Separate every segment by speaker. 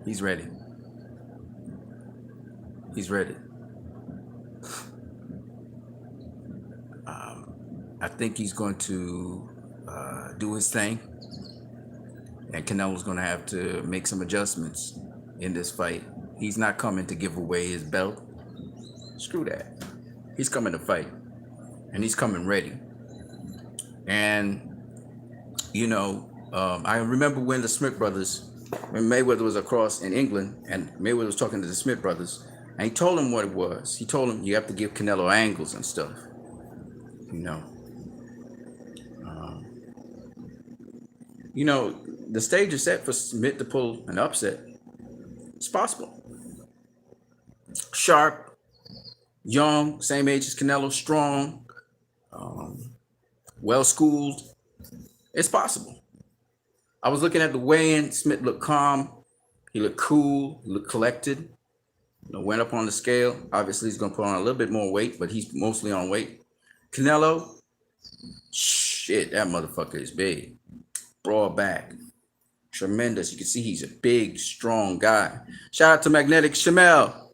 Speaker 1: He's ready. He's ready. I think he's going to do his thing, and Canelo's going to have to make some adjustments in this fight. He's not coming to give away his belt. Screw that. He's coming to fight, and he's coming ready. And I remember when the Smith brothers, when Mayweather was across in England, and Mayweather was talking to the Smith brothers, and he told them what it was. He told them you have to give Canelo angles and stuff. You know, the stage is set for Smith to pull an upset. It's possible. Sharp, young, same age as Canelo, strong, well schooled. It's possible. I was looking at the weigh-in. Smith looked calm. He looked cool. He looked collected. Went up on the scale. Obviously, he's going to put on a little bit more weight, but he's mostly on weight. Canelo, shit, that motherfucker is big. Broad back. Tremendous. You can see he's a big, strong guy. Shout out to Magnetic Shamel.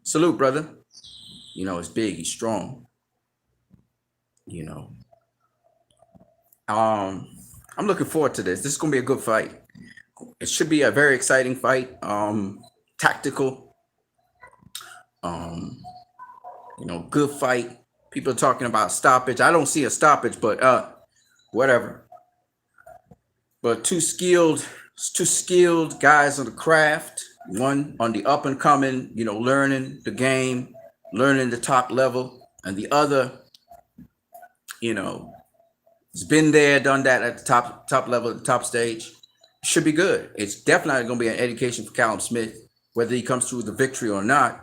Speaker 1: Salute, brother. It's big. He's strong. I'm looking forward to this. This is going to be a good fight. It should be a very exciting fight. Tactical. Good fight. People are talking about stoppage. I don't see a stoppage, but whatever. But two skilled guys on the craft. One on the up and coming, learning the game, learning the top level, and the other, has been there, done that at the top level, the top stage. Should be good. It's definitely going to be an education for Callum Smith, whether he comes through with the victory or not.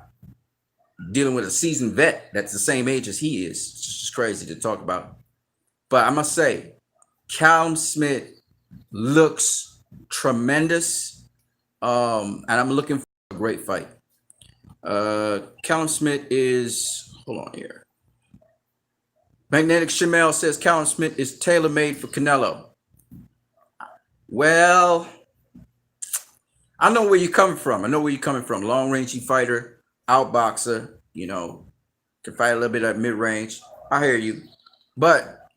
Speaker 1: Dealing with a seasoned vet that's the same age as he is. It's just crazy to talk about. But I must say, Callum Smith looks tremendous. And I'm looking for a great fight. Callum Smith is, hold on here. Magnetic Shamel says Callum Smith is tailor-made for Canelo. Well, I know where you're coming from. Long-rangey fighter, outboxer, can fight a little bit at mid-range. I hear you. But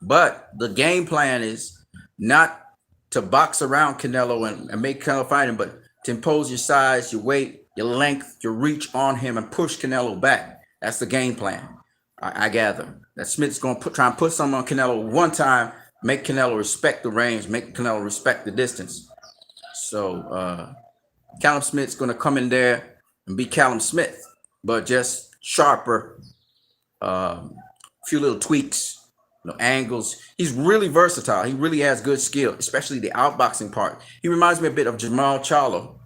Speaker 1: the game plan is not to box around Canelo and make Canelo fight him, but to impose your size, your weight, your length, your reach on him and push Canelo back. That's the game plan. I gather that Smith's going to try and put something on Canelo one time, make Canelo respect the range, make Canelo respect the distance. So Callum Smith's going to come in there and be Callum Smith, but just sharper, few little tweaks, angles. He's really versatile. He really has good skill, especially the outboxing part. He reminds me a bit of Jamal Charlo.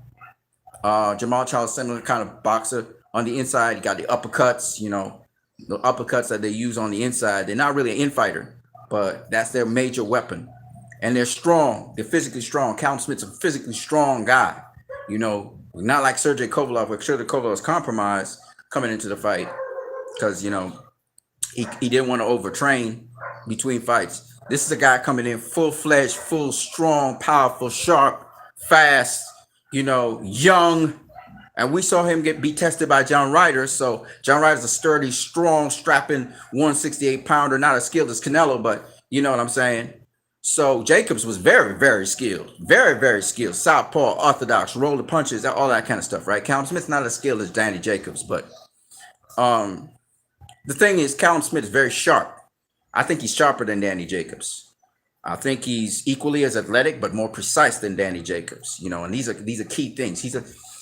Speaker 1: Jamal Charlo, similar kind of boxer. On the inside, you got the uppercuts, the uppercuts that they use on the inside. They're not really an infighter, but that's their major weapon. And they're strong. They're physically strong. Callum Smith's a physically strong guy. Not like Sergey Kovalev, where Sergey Kovalev was compromised coming into the fight because, he didn't want to overtrain between fights. This is a guy coming in full-fledged, full, strong, powerful, sharp, fast, young. And we saw him be tested by John Ryder. So John Ryder's a sturdy, strong, strapping 168-pounder, not as skilled as Canelo, but you know what I'm saying? So Jacobs was very, very skilled. Very, very skilled. Southpaw, orthodox, roll the punches, all that kind of stuff, right? Callum Smith's not as skilled as Danny Jacobs, but the thing is, Callum Smith is very sharp. I think he's sharper than Danny Jacobs. I think he's equally as athletic, but more precise than Danny Jacobs. And these are key things.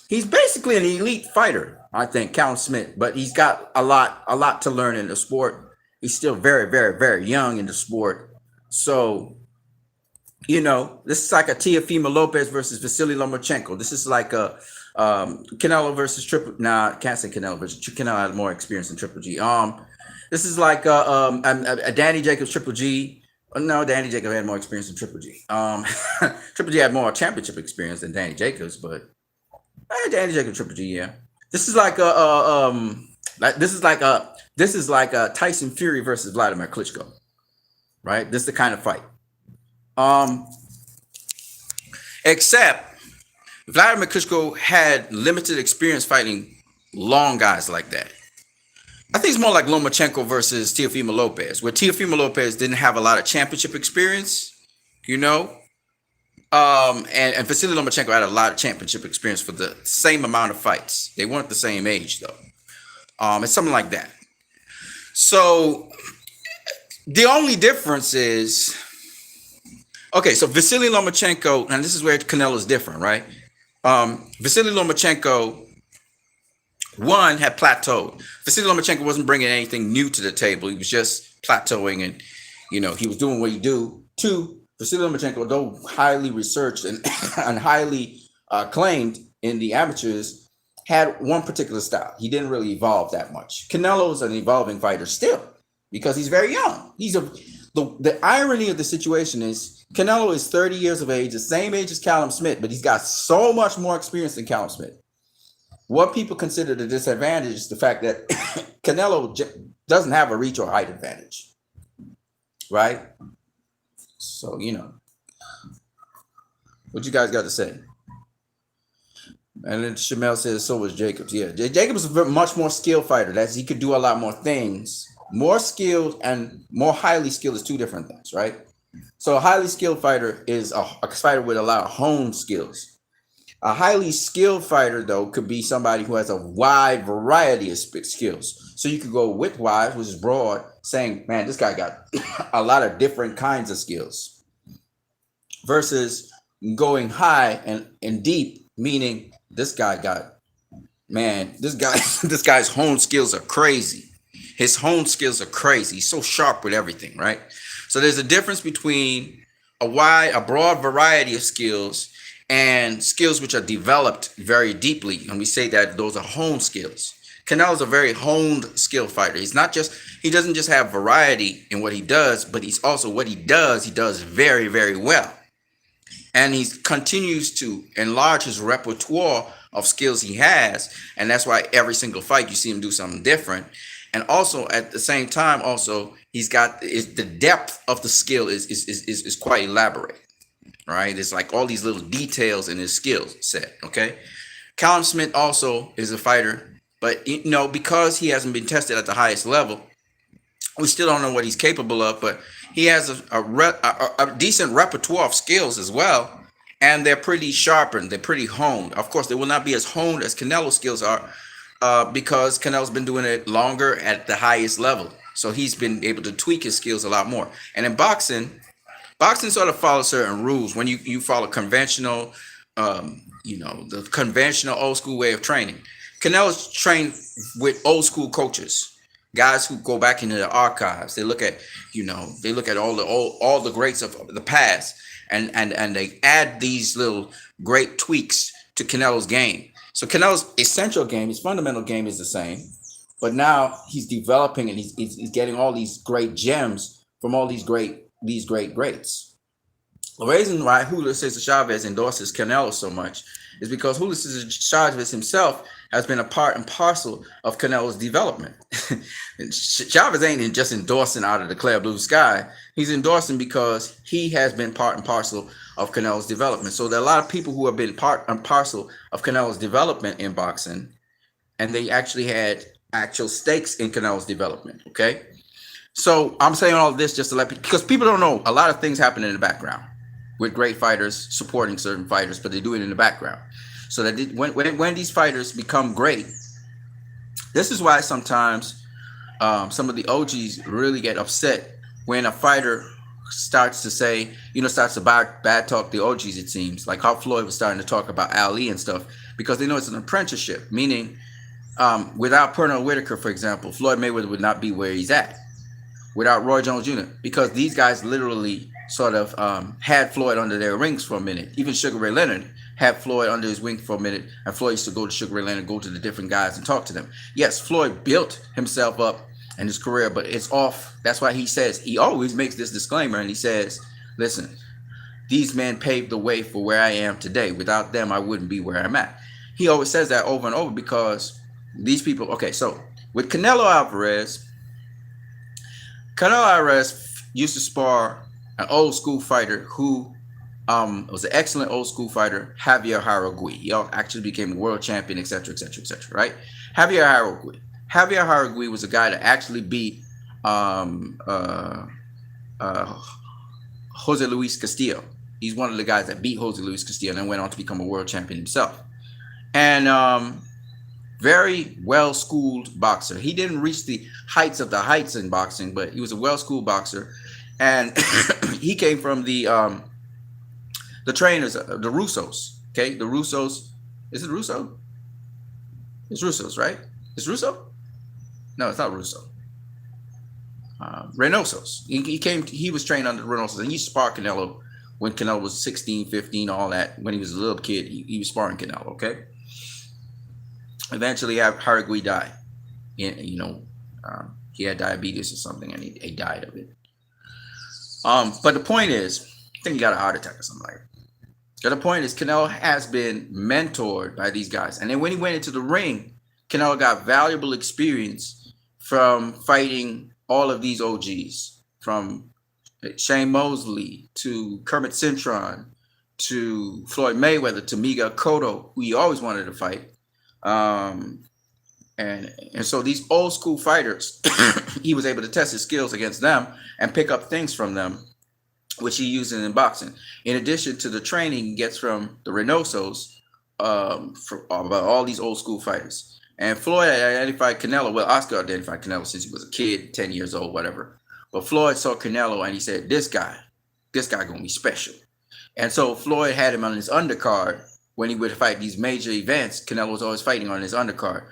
Speaker 1: He's basically an elite fighter, I think, Callum Smith, but he's got a lot to learn in the sport. He's still very, very, very young in the sport. So, this is like a Teofimo Lopez versus Vasily Lomachenko. This is like a Canelo versus Triple. Nah, can't say Canelo versus Canelo had more experience than Triple G. This is like a Danny Jacobs Triple G. No, Danny Jacobs had more experience than Triple G. Triple G had more championship experience than Danny Jacobs, but Danny Jacobs Triple G, yeah. This is like a Tyson Fury versus Vladimir Klitschko, right? This is the kind of fight. Except Vladimir Klitschko had limited experience fighting long guys like that. I think it's more like Lomachenko versus Teofimo Lopez, where Teofimo Lopez didn't have a lot of championship experience, you know. And Vasily Lomachenko had a lot of championship experience for the same amount of fights. They weren't the same age though. It's something like that. So the only difference is, okay, so Vasily Lomachenko, and this is where Canelo is different, right? Vasily Lomachenko, one, had plateaued. Vasily Lomachenko wasn't bringing anything new to the table. He was just plateauing, and he was doing what he do. Two, Vasily Lomachenko, though highly researched and, and highly claimed in the amateurs, had one particular style. He didn't really evolve that much. Canelo's an evolving fighter still because he's very young. The irony of the situation is Canelo is 30 years of age, the same age as Callum Smith, but he's got so much more experience than Callum Smith. What people consider the disadvantage is the fact that Canelo doesn't have a reach or height advantage, right? So, what you guys got to say? And then Shamel says, so was Jacobs. Yeah, Jacobs is a much more skilled fighter. He could do a lot more things. More skilled and more highly skilled is two different things, right? So a highly skilled fighter is a fighter with a lot of honed skills. A highly skilled fighter, though, could be somebody who has a wide variety of skills. So you could go width-wise, which is broad, saying, man, this guy got a lot of different kinds of skills. Versus going high and deep, meaning this guy's honed skills are crazy. His honed skills are crazy. He's so sharp with everything, right? So there's a difference between a broad variety of skills and skills which are developed very deeply. And we say that those are honed skills. Canelo's a very honed skill fighter. He doesn't just have variety in what he does, but he's also what he does very, very well. And he continues to enlarge his repertoire of skills he has. And that's why every single fight you see him do something different. And also at the same time, he's got the depth of the skill is quite elaborate, right? It's like all these little details in his skill set. Okay, Callum Smith also is a fighter, but because he hasn't been tested at the highest level, we still don't know what he's capable of. But he has a decent repertoire of skills as well, and they're pretty sharpened. They're pretty honed. Of course, they will not be as honed as Canelo's skills are. Because Canelo's been doing it longer at the highest level. So he's been able to tweak his skills a lot more. And in boxing sort of follows certain rules. When you follow conventional, the conventional old school way of training. Canelo's trained with old school coaches, guys who go back into the archives. They look at all the greats of the past and they add these little great tweaks to Canelo's game. So Canelo's essential game, his fundamental game is the same, but now he's developing and he's getting all these great gems from all these great greats. The reason why Julio Cesar Chavez endorses Canelo so much is because Julio Cesar Chavez himself has been a part and parcel of Canelo's development. Chavez ain't just endorsing out of the clear blue sky. He's endorsing because he has been part and parcel of Canelo's development. So there are a lot of people who have been part and parcel of Canelo's development in boxing, and they actually had actual stakes in Canelo's development. Okay, so I'm saying all of this just to because people don't know a lot of things happen in the background with great fighters supporting certain fighters, but they do it in the background. So that when these fighters become great, this is why sometimes some of the OGs really get upset when a fighter starts to say, starts to bad talk the OGs, it seems. Like how Floyd was starting to talk about Ali and stuff, because they know it's an apprenticeship, meaning without Pernell Whitaker, for example, Floyd Mayweather would not be where he's at. Without Roy Jones Jr., because these guys literally sort of had Floyd under their wings for a minute. Even Sugar Ray Leonard had Floyd under his wing for a minute, and Floyd used to go to Sugar Ray Leonard, go to the different guys and talk to them. Yes, Floyd built himself up in his career, but it's off. That's why he always makes this disclaimer, and he says, listen, these men paved the way for where I am today. Without them, I wouldn't be where I'm at. He always says that over and over because these people, okay, so with Canelo Alvarez used to spar an old school fighter who It was an excellent old school fighter, Javier Haragui. He actually became a world champion, etc., etc., etc. Right? Javier Haragui. Javier Haragui was a guy that actually beat um, uh, uh, Jose Luis Castillo. He's one of the guys that beat Jose Luis Castillo and then went on to become a world champion himself. And very well schooled boxer. He didn't reach the heights of the heights in boxing, but he was a well schooled boxer. And he came from the trainers, the Russos. Okay, the Russos. Is it Russo? It's Russos, right? It's Russo? No, it's not Russo. Reynosos. He was trained under Reynosos, and he sparred Canelo when Canelo was 16, 15, all that. When he was a little kid, he was sparring Canelo. Okay. Eventually, Haragui died. He had diabetes or something, and he died of it. But the point is, I think he got a heart attack or something like that. The point is, Canelo has been mentored by these guys. And then when he went into the ring, Canelo got valuable experience from fighting all of these OGs, from Shane Mosley to Kermit Cintron to Floyd Mayweather to Miguel Cotto, who he always wanted to fight. And so these old school fighters, he was able to test his skills against them and pick up things from them, which he uses in boxing. In addition to the training he gets from the Reynosos, about all these old school fighters. And Floyd identified Canelo. Well, Oscar identified Canelo since he was a kid, 10 years old, whatever. But Floyd saw Canelo and he said, this guy gonna be special. And so Floyd had him on his undercard when he would fight these major events. Canelo was always fighting on his undercard.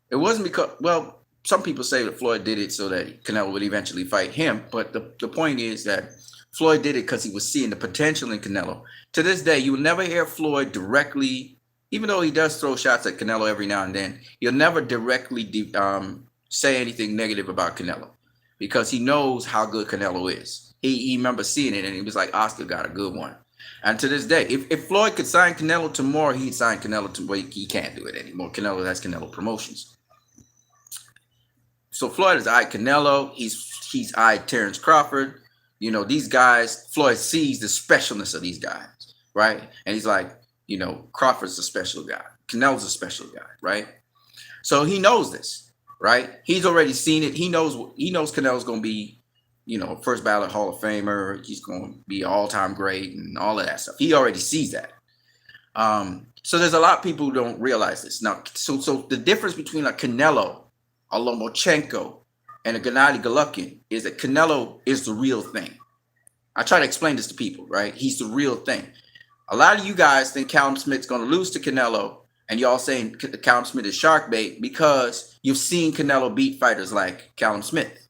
Speaker 1: It wasn't because, well, some people say that Floyd did it so that Canelo would eventually fight him. But the point is that Floyd did it because he was seeing the potential in Canelo. To this day, you will never hear Floyd directly, even though he does throw shots at Canelo every now and then, he'll never directly say anything negative about Canelo because he knows how good Canelo is. He remembers seeing it and he was like, Oscar got a good one. And to this day, if Floyd could sign Canelo tomorrow, he'd sign Canelo tomorrow. He can't do it anymore. Canelo has Canelo Promotions. So Floyd has eyed Canelo. He's eyed Terrence Crawford. You know, these guys, Floyd sees the specialness of these guys, right? And he's like, you know, Crawford's a special guy. Canelo's a special guy, right? So he knows this, right? He's already seen it. He knows Canelo's going to be, you know, first ballot Hall of Famer. He's going to be all-time great and all of that stuff. He already sees that. So there's a lot of people who don't realize this. Now, so the difference between a Canelo, a Lomachenko, and a Gennady Golovkin is that Canelo is the real thing. I try to explain this to people, right? He's the real thing. A lot of you guys think Callum Smith's going to lose to Canelo, and y'all saying Callum Smith is shark bait because you've seen Canelo beat fighters like Callum Smith,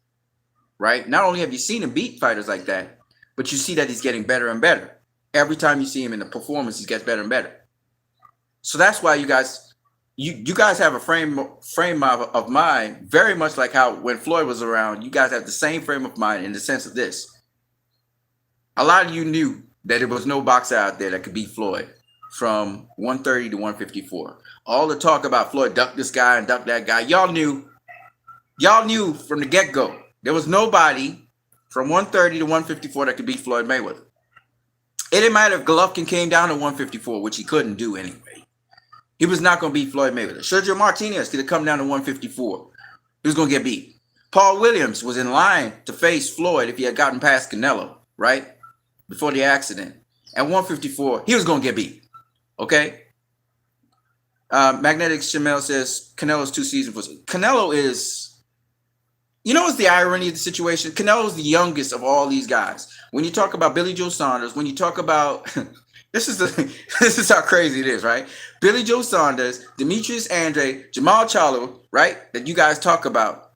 Speaker 1: right? Not only have you seen him beat fighters like that, but you see that he's getting better and better. Every time you see him in the performance, he gets better and better. So that's why you guys have a frame of mind, very much like how when Floyd was around, you guys have the same frame of mind in the sense of this. A lot of you knew that there was no boxer out there that could beat Floyd from 130 to 154. All the talk about Floyd duck this guy and duck that guy, y'all knew from the get-go. There was nobody from 130 to 154 that could beat Floyd Mayweather. It didn't matter if Golovkin came down to 154, which he couldn't do anyway. He was not going to beat Floyd Mayweather. Sergio Martinez could have come down to 154. He was going to get beat. Paul Williams was in line to face Floyd if he had gotten past Canelo, right? Before the accident. At 154, he was going to get beat. Okay? Magnetic Shamel says Canelo's 2 seasons was. Canelo is, you know what's the irony of the situation? Canelo's the youngest of all these guys. When you talk about Billy Joe Saunders, when you talk about this is how crazy it is, right? Billy Joe Saunders, Demetrius Andre, Jamal Charlo, right? That you guys talk about.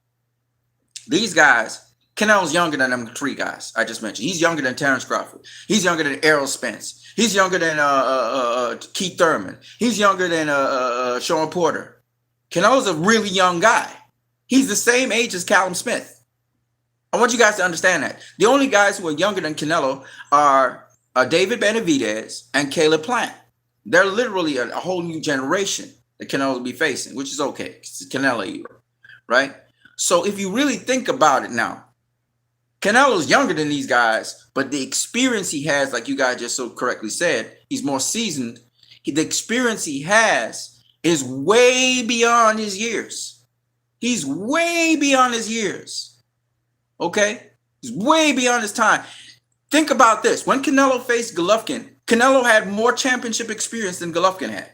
Speaker 1: These guys, Canelo's younger than them 3 guys I just mentioned. He's younger than Terrence Crawford. He's younger than Errol Spence. He's younger than Keith Thurman. He's younger than Sean Porter. Canelo's a really young guy. He's the same age as Callum Smith. I want you guys to understand that. The only guys who are younger than Canelo are David Benavidez and Caleb Plant. They're literally a whole new generation that Canelo will be facing, which is okay. It's the Canelo era, right? So if you really think about it now, Canelo's younger than these guys, but the experience he has, like you guys just so correctly said, he's more seasoned. The experience he has is way beyond his years. He's way beyond his years. Okay? He's way beyond his time. Think about this. When Canelo faced Golovkin, Canelo had more championship experience than Golovkin had.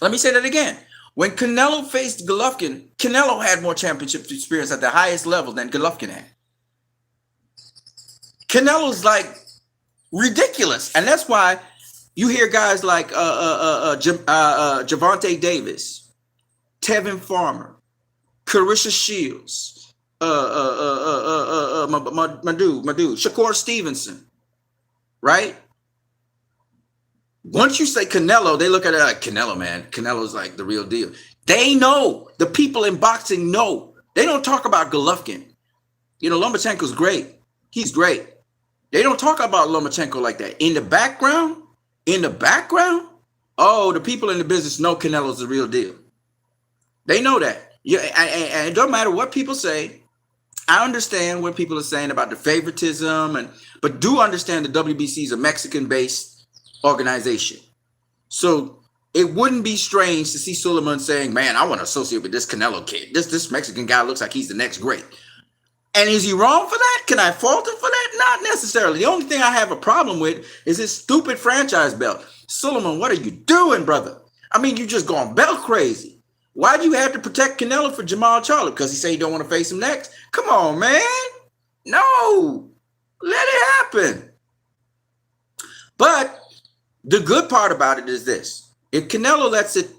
Speaker 1: Let me say that again. When Canelo faced Golovkin, Canelo had more championship experience at the highest level than Golovkin had. Canelo's like ridiculous. And that's why you hear guys like Gervonta Davis, Tevin Farmer, Carissa Shields, my dude, Shakur Stevenson, right? Once you say Canelo, they look at it like Canelo, man. Canelo's like the real deal. They know. The people in boxing know. They don't talk about Golovkin. You know, Lomachenko's great. He's great. They don't talk about Lomachenko like that. In the background, oh, the people in the business know Canelo's the real deal. They know that. Yeah, and it don't matter what people say. I understand what people are saying about the favoritism, but do understand the WBC is a Mexican-based organization. So it wouldn't be strange to see Suleiman saying, man, I want to associate with this Canelo kid. This Mexican guy looks like he's the next great. And is he wrong for that? Can I fault him for that? Not necessarily. The only thing I have a problem with is his stupid franchise belt. Suleiman, what are you doing, brother? I mean, you just going belt crazy. Why'd you have to protect Canelo for Jamal Charlo? Because he said you don't want to face him next? Come on, man. No. Let it happen. But the good part about it is this. If Canelo lets it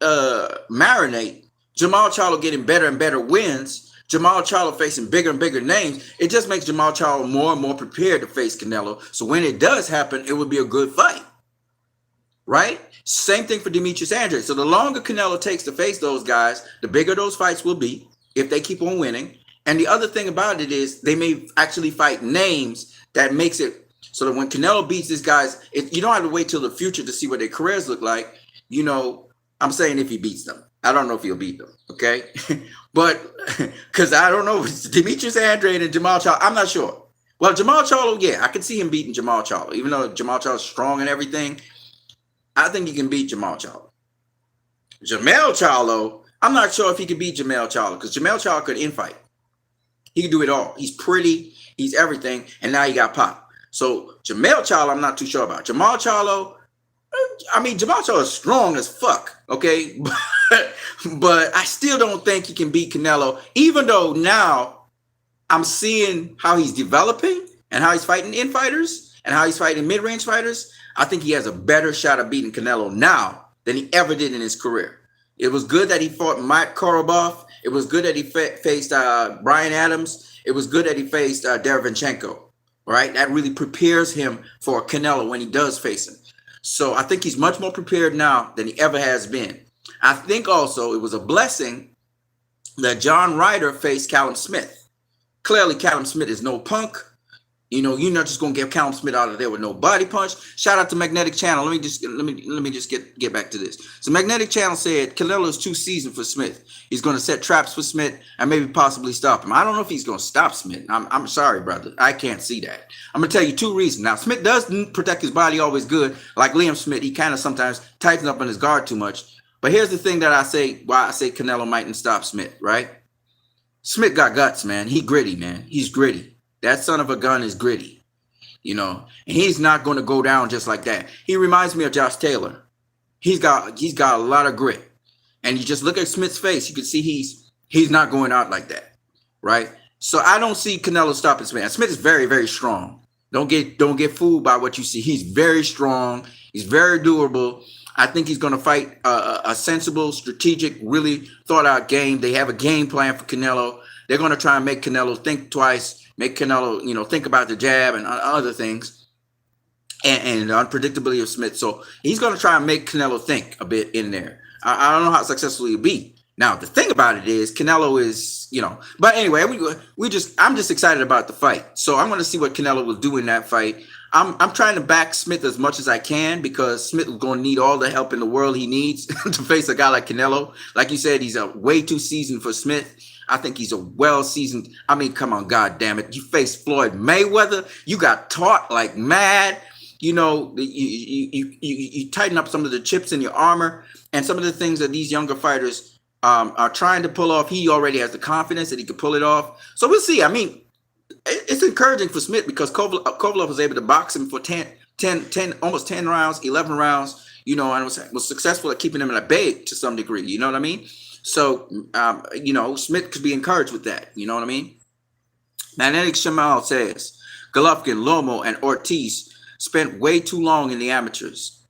Speaker 1: marinate, Jamal Charlo getting better and better wins, Jamal Charlo facing bigger and bigger names, it just makes Jamal Charlo more and more prepared to face Canelo. So when it does happen, it would be a good fight. Right? Same thing for Demetrius Andrade. So the longer Canelo takes to face those guys, the bigger those fights will be if they keep on winning. And the other thing about it is they may actually fight names that makes it so that when Canelo beats these guys, you don't have to wait till the future to see what their careers look like. You know, I'm saying if he beats them. I don't know if he'll beat them, okay? But because I don't know, Demetrius Andrade and Jamal Charlo, I'm not sure. Well, Jamal Charlo, yeah, I can see him beating Jamal Charlo. Even though Jamal Charlo's strong and everything, I think he can beat Jamal Charlo. Jamel Charlo, I'm not sure if he can beat Jamel Charlo because Jamel Charlo could infight. He can do it all. He's pretty, he's everything, and now he got pop. So Jamel Charlo, I'm not too sure about. Jamal Charlo, I mean, Jamal Charlo is strong as fuck, okay? But I still don't think he can beat Canelo, even though now I'm seeing how he's developing and how he's fighting in fighters and how he's fighting mid-range fighters. I think he has a better shot of beating Canelo now than he ever did in his career. It was good that he fought Mike Korobov. It was good that he faced Brian Adams. It was good that he faced Derevyanchenko, right? That really prepares him for Canelo when he does face him. So I think he's much more prepared now than he ever has been. I think also it was a blessing that John Ryder faced Callum Smith. Clearly, Callum Smith is no punk. You know, you're not just gonna get Callum Smith out of there with no body punch. Shout out to Magnetic Channel. Let me just get back to this. So Magnetic Channel said Canelo is too seasoned for Smith. He's gonna set traps for Smith and maybe possibly stop him. I don't know if he's gonna stop Smith. I'm sorry, brother. I can't see that. I'm gonna tell you two reasons. Now, Smith does protect his body always good. Like Liam Smith, he kind of sometimes tightens up on his guard too much. But here's the thing that I say why I say Canelo mightn't stop Smith, right? Smith got guts, man. He gritty, man. He's gritty. That son of a gun is gritty, you know, and he's not going to go down just like that. He reminds me of Josh Taylor. He's got a lot of grit, and you just look at Smith's face, you can see he's not going out like that, right? So I don't see Canelo stopping Smith. And Smith is very, very strong. Don't get fooled by what you see. He's very strong. He's very durable. I think he's going to fight a sensible, strategic, really thought out game. They have a game plan for Canelo. They're going to try and make Canelo think twice. Make Canelo, you know, think about the jab and other things and the unpredictability of Smith. So he's going to try and make Canelo think a bit in there. I don't know how successful he'll be. Now, the thing about it is Canelo is, you know, but anyway, I'm just excited about the fight. So I'm going to see what Canelo will do in that fight. I'm trying to back Smith as much as I can because Smith is going to need all the help in the world he needs to face a guy like Canelo. Like you said, he's a way too seasoned for Smith. I think he's a well seasoned. I mean, come on, God damn it! You faced Floyd Mayweather. You got taught like mad. You know, you tighten up some of the chips in your armor, and some of the things that these younger fighters are trying to pull off. He already has the confidence that he could pull it off. So we'll see. I mean, it's encouraging for Smith because Kovalev was able to box him for 10, almost 10 rounds, 11 rounds, you know, and was successful at keeping him at bay to some degree. You know what I mean? So, you know, Smith could be encouraged with that. You know what I mean? Magnetic Shamal says, Golovkin, Lomo, and Ortiz spent way too long in the amateurs.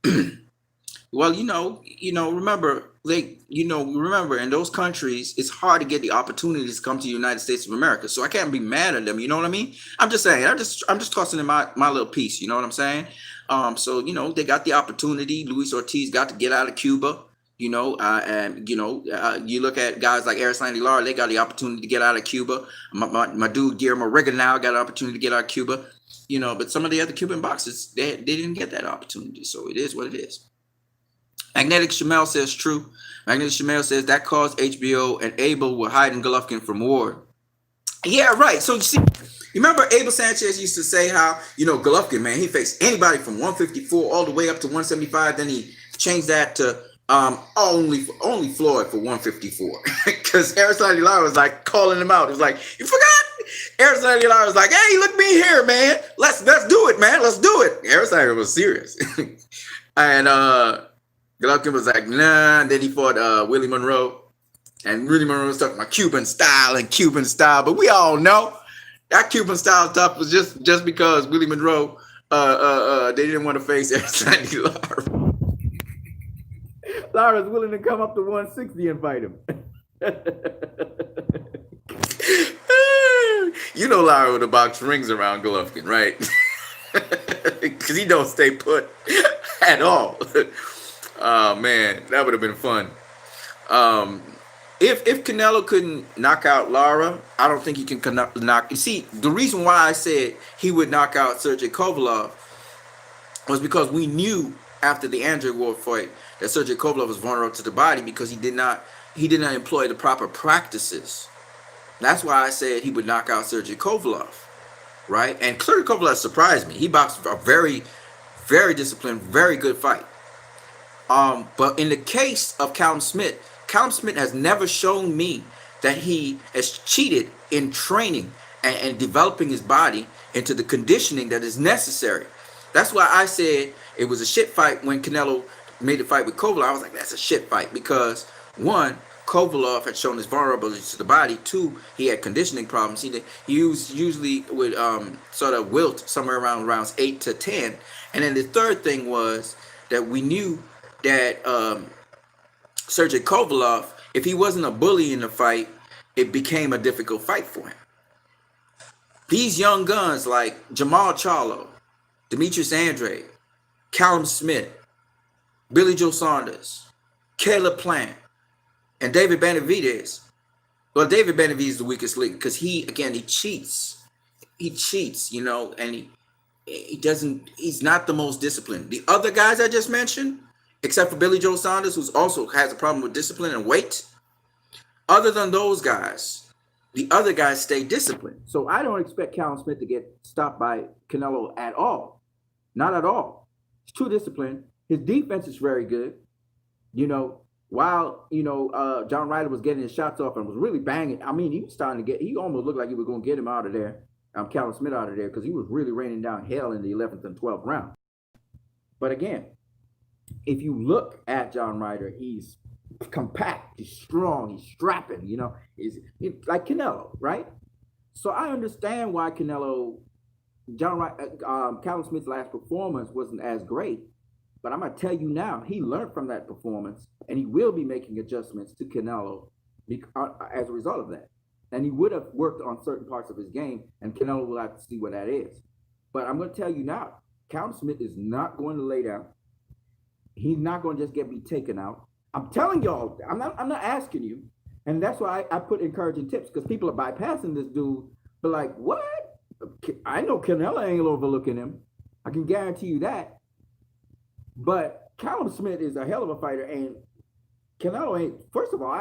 Speaker 1: Well, remember, remember in those countries, it's hard to get the opportunities to come to the United States of America. So I can't be mad at them. You know what I mean? I'm just saying, I'm just tossing in my little piece. You know what I'm saying? So, they got the opportunity. Luis Ortiz got to get out of Cuba, you look at guys like Erislandy Lara, they got the opportunity to get out of Cuba. My dude, Guillermo Rigondeaux got an opportunity to get out of Cuba, but some of the other Cuban boxers, they didn't get that opportunity. So it is what it is. Magnetic Shamel says true. Magnetic Shamel says that caused HBO and Abel were hiding Golovkin from Ward. Yeah, right. So you see, you remember Abel Sanchez used to say how, Golovkin, man, he faced anybody from 154 all the way up to 175. Then he changed that to only Floyd for 154. Because Erislandy Lara was like calling him out. It was like, you forgot? Erislandy Lara was like, hey, look me here, man. Let's do it, man. Let's do it. Erislandy was serious. And Golovkin was like, nah. And then he fought Willie Monroe. And Willie Monroe was talking about Cuban style. But we all know that Cuban style stuff was just because Willie Monroe, they didn't want to face Erislandy Lara. Lara's willing to come up to 160 and fight him. Lara would have boxed rings around Golovkin, right? Because he don't stay put at all. Oh man, that would have been fun. If Canelo couldn't knock out Lara, I don't think he can knock. You see, the reason why I said he would knock out Sergey Kovalev was because we knew after the Andre Ward fight that Sergey Kovalev was vulnerable to the body because he did not employ the proper practices. That's why I said he would knock out Sergey Kovalev, right? And Sergey Kovalev surprised me. He boxed a very, very disciplined, very good fight. But in the case of Callum Smith has never shown me that he has cheated in training and developing his body into the conditioning that is necessary. That's why I said it was a shit fight when Canelo made a fight with Kovalev. I was like, that's a shit fight because one, Kovalev had shown his vulnerability to the body. Two, he had conditioning problems. He usually would sort of wilt somewhere around rounds 8 to 10. And then the third thing was that we knew that Sergey Kovalev, if he wasn't a bully in the fight, it became a difficult fight for him. These young guns like Jamal Charlo, Demetrius Andrade, Callum Smith, Billy Joe Saunders, Caleb Plant, and David Benavidez. Well, David Benavidez is the weakest link because he cheats. He cheats, and he's not the most disciplined. The other guys I just mentioned, except for Billy Joe Saunders, who also has a problem with discipline and weight, other than those guys, the other guys stay disciplined. So I don't expect Callum Smith to get stopped by Canelo at all. Not at all. He's too disciplined. His defense is very good. While, John Ryder was getting his shots off and was really banging. I mean, he was starting to he almost looked like he was going to get him out of there, Callum Smith out of there, because he was really raining down hell in the 11th and 12th round. But again, if you look at John Ryder, he's compact, he's strong, he's strapping, he's like Canelo, right? So I understand why Callum Smith's last performance wasn't as great. But I'm going to tell you now, he learned from that performance, and he will be making adjustments to Canelo as a result of that. And he would have worked on certain parts of his game, and Canelo will have to see what that is. But I'm going to tell you now, Callum Smith is not going to lay down. He's not going to just be taken out. I'm telling y'all, I'm not asking you. And that's why I put encouraging tips, because people are bypassing this dude. But like, what? I know Canelo ain't overlooking him.
Speaker 2: I can guarantee you that. But Callum Smith is a hell of a fighter, and Canelo ain't. First of all,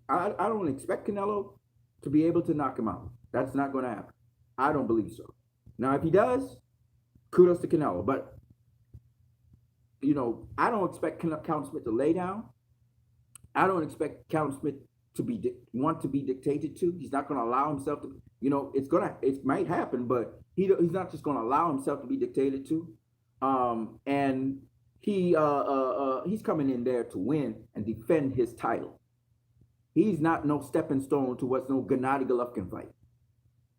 Speaker 2: I don't expect Canelo to be able to knock him out. That's not going to happen. I don't believe so. Now, if he does, kudos to Canelo. But I don't expect Callum Smith to lay down. I don't expect Callum Smith to want to be dictated to. He's not going to allow himself to. It might happen, but he's not just going to allow himself to be dictated to. And he's coming in there to win and defend his title. He's not no stepping stone to what's no Gennady Golovkin fight.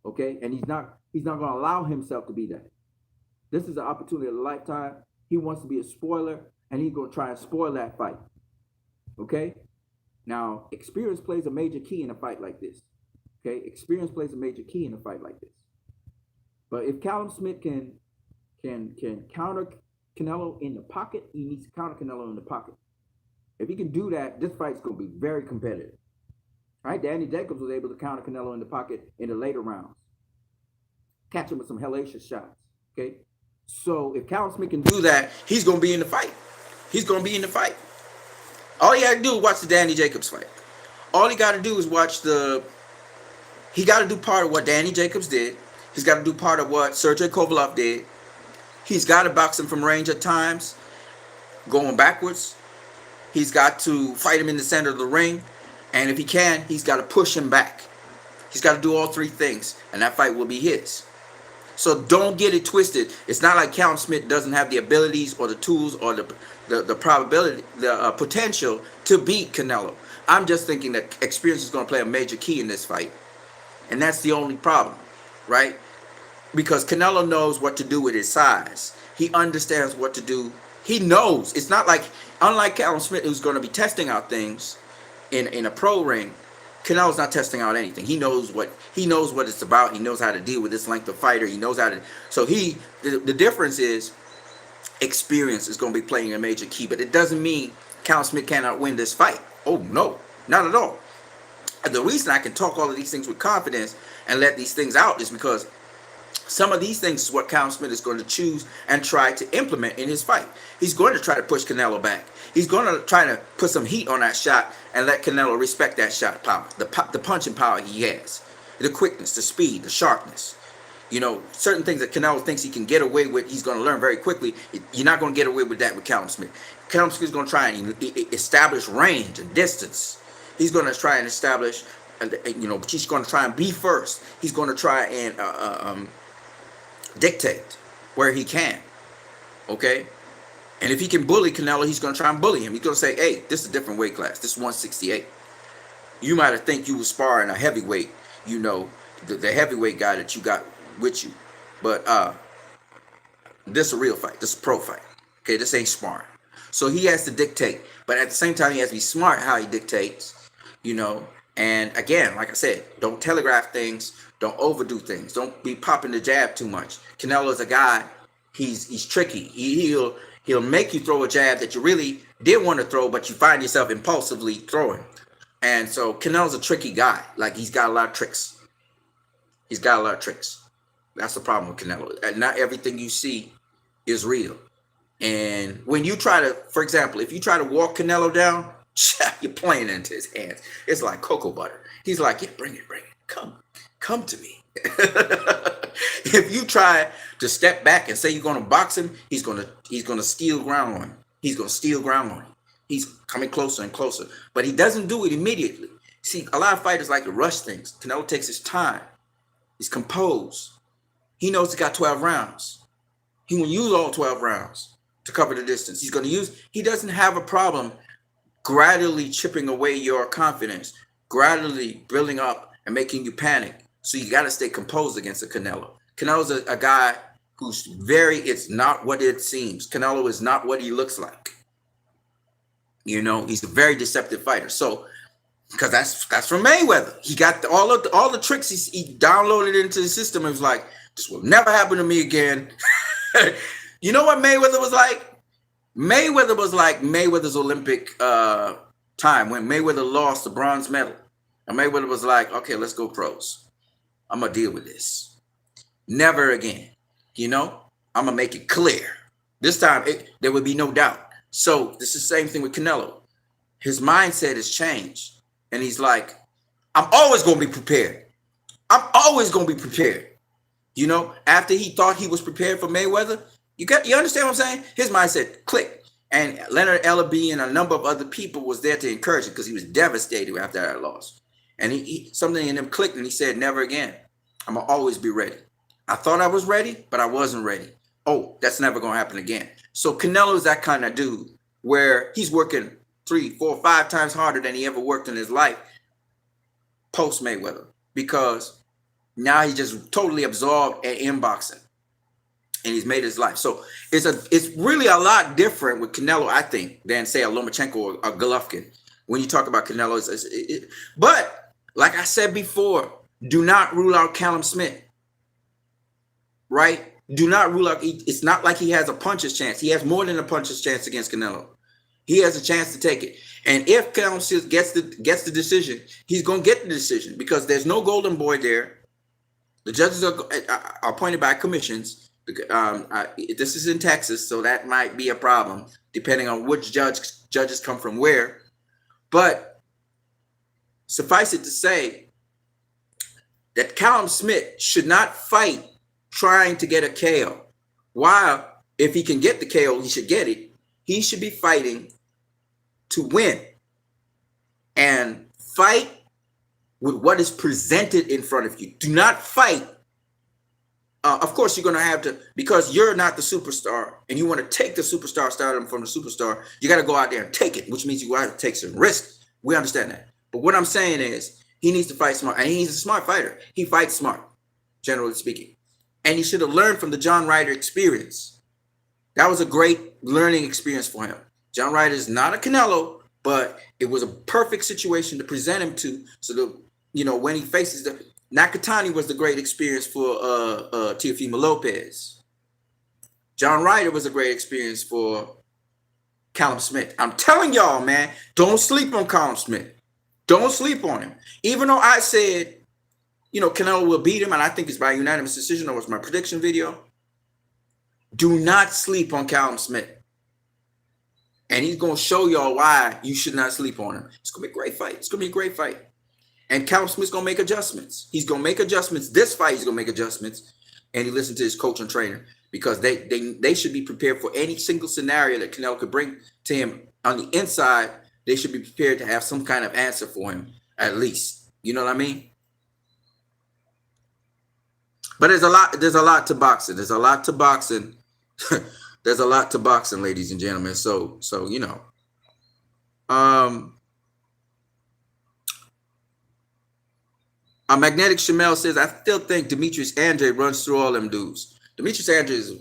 Speaker 2: Okay, and he's not going to allow himself to be that. This is an opportunity of a lifetime. He wants to be a spoiler, and he's going to try and spoil that fight. Okay, now experience plays a major key in a fight like this. Okay, experience plays a major key in a fight like this. But if Callum Smith can counter Canelo in the pocket, he needs to counter Canelo in the pocket. If he can do that, this fight's going to be very competitive. All right, Danny Jacobs was able to counter Canelo in the pocket in the later rounds, catch him with some hellacious shots. Okay, so if Callum Smith can do that, he's going to be in the fight. He's going to be in the fight. All he got to do is watch the Danny Jacobs fight. All he got to do is watch he got to do part of what Danny Jacobs did. He's got to do part of what Sergey Kovalev did. He's got to box him from range at times, going backwards. He's got to fight him in the center of the ring. And if he can, he's got to push him back. He's got to do all three things, and that fight will be his. So don't get it twisted. It's not like Callum Smith doesn't have the abilities or the tools or the probability, the potential to beat Canelo. I'm just thinking that experience is going to play a major key in this fight. And that's the only problem, right? Because Canelo knows what to do with his size. He understands what to do. He knows. It's not like, unlike Callum Smith, who's going to be testing out things in a pro ring, Canelo's not testing out anything. He knows what it's about. He knows how to deal with this length of fighter. He knows how to. So the difference is experience is going to be playing a major key. But it doesn't mean Callum Smith cannot win this fight. Oh no, not at all. And the reason I can talk all of these things with confidence and let these things out is because some of these things is what Callum Smith is going to choose and try to implement in his fight. He's going to try to push Canelo back. He's going to try to put some heat on that shot and let Canelo respect that shot power, the punching power he has, the quickness, the speed, the sharpness. Certain things that Canelo thinks he can get away with, he's going to learn very quickly. You're not going to get away with that with Callum Smith. Callum Smith is going to try and establish range and distance. He's going to try and establish, he's going to try and be first. He's going to try and dictate where he can. Okay? And if he can bully Canelo, he's going to try and bully him. He's going to say, hey, this is a different weight class. This is 168. You might have think you were sparring a heavyweight, the heavyweight guy that you got with you. But this is a real fight. This is a pro fight. Okay, this ain't sparring. So he has to dictate. But at the same time, he has to be smart how he dictates, And again, like I said, don't telegraph things. Don't overdo things. Don't be popping the jab too much. Canelo's a guy. He's tricky. He'll make you throw a jab that you really did want to throw, but you find yourself impulsively throwing. And so Canelo's a tricky guy. Like, he's got a lot of tricks. That's the problem with Canelo. And not everything you see is real. And when you try to, for example, if you try to walk Canelo down, you're playing into his hands. It's like cocoa butter. He's like, yeah, bring it. Come to me. If you try to step back and say you're going to box him, he's going to steal ground on you. He's coming closer and closer. But he doesn't do it immediately. See, a lot of fighters like to rush things. Canelo takes his time. He's composed. He knows he got 12 rounds. He will use all 12 rounds to cover the distance. He doesn't have a problem gradually chipping away your confidence, gradually building up and making you panic. So you got to stay composed against a Canelo. Canelo's a guy who's it's not what it seems. Canelo is not what he looks like. He's a very deceptive fighter. So, because that's from Mayweather. He got all the tricks he downloaded into the system. It was like, this will never happen to me again. You know what Mayweather was like? Mayweather was like Mayweather's Olympic time when Mayweather lost the bronze medal. And Mayweather was like, okay, let's go pros. I'm going to deal with this. Never again.
Speaker 1: I'm gonna make it clear. This time there would be no doubt. So this is the same thing with Canelo. His mindset has changed, and he's like, I'm always gonna be prepared. I'm always gonna be prepared. You know, after he thought he was prepared for Mayweather, you understand what I'm saying? His mindset clicked. And Leonard Ellaby and a number of other people was there to encourage him because he was devastated after that loss. And he something in him clicked, and he said, never again. I'm gonna always be ready. I thought I was ready, but I wasn't ready. Oh, that's never gonna happen again. So Canelo is that kind of dude where he's working 3, 4, 5 times harder than he ever worked in his life post Mayweather, because now he just totally absorbed in boxing, and he's made his life. So it's really a lot different with Canelo, I think, than say a Lomachenko or a Golovkin. When you talk about Canelo, but like I said before, do not rule out Callum Smith, right? Do not rule out. It's not like he has a puncher's chance. He has more than a puncher's chance against Canelo. He has a chance to take it. And if Callum Smith gets the decision, he's going to get the decision because there's no golden boy there. The judges are appointed by commissions. This is in Texas, so that might be a problem depending on which judges come from where. But suffice it to say that Callum Smith should not fight trying to get a KO. While if he can get the KO, he should get it. He should be fighting to win and fight with what is presented in front of you. Do not fight. Of course, you're going to have to, because you're not the superstar and you want to take the superstar stardom from the superstar, you got to go out there and take it, which means you got to take some risks. We understand that. But what I'm saying is he needs to fight smart, and he's a smart fighter. He fights smart, generally speaking. And he should have learned from the John Ryder experience. That was a great learning experience for him. John Ryder is not a Canelo, but it was a perfect situation to present him to. So that, you know, when he faces the Nakatani was the great experience for Teofimo Lopez. John Ryder was a great experience for Callum Smith. I'm telling y'all, man, don't sleep on Callum Smith. Don't sleep on him. Even though I said, you know, Canelo will beat him, and I think it's by unanimous decision. That was my prediction video. Do not sleep on Callum Smith. And he's going to show y'all why you should not sleep on him. It's going to be a great fight. It's going to be a great fight. And Callum Smith's going to make adjustments. He's going to make adjustments. This fight, he's going to make adjustments. And he listened to his coach and trainer, because they should be prepared for any single scenario that Canelo could bring to him on the inside. They should be prepared to have some kind of answer for him, at least. You know what I mean? But there's a lot to boxing. There's a lot to boxing. There's a lot to boxing, ladies and gentlemen. So you know. Magnetic Shamel says, I still think Demetrius Andrade runs through all them dudes. Demetrius Andrade is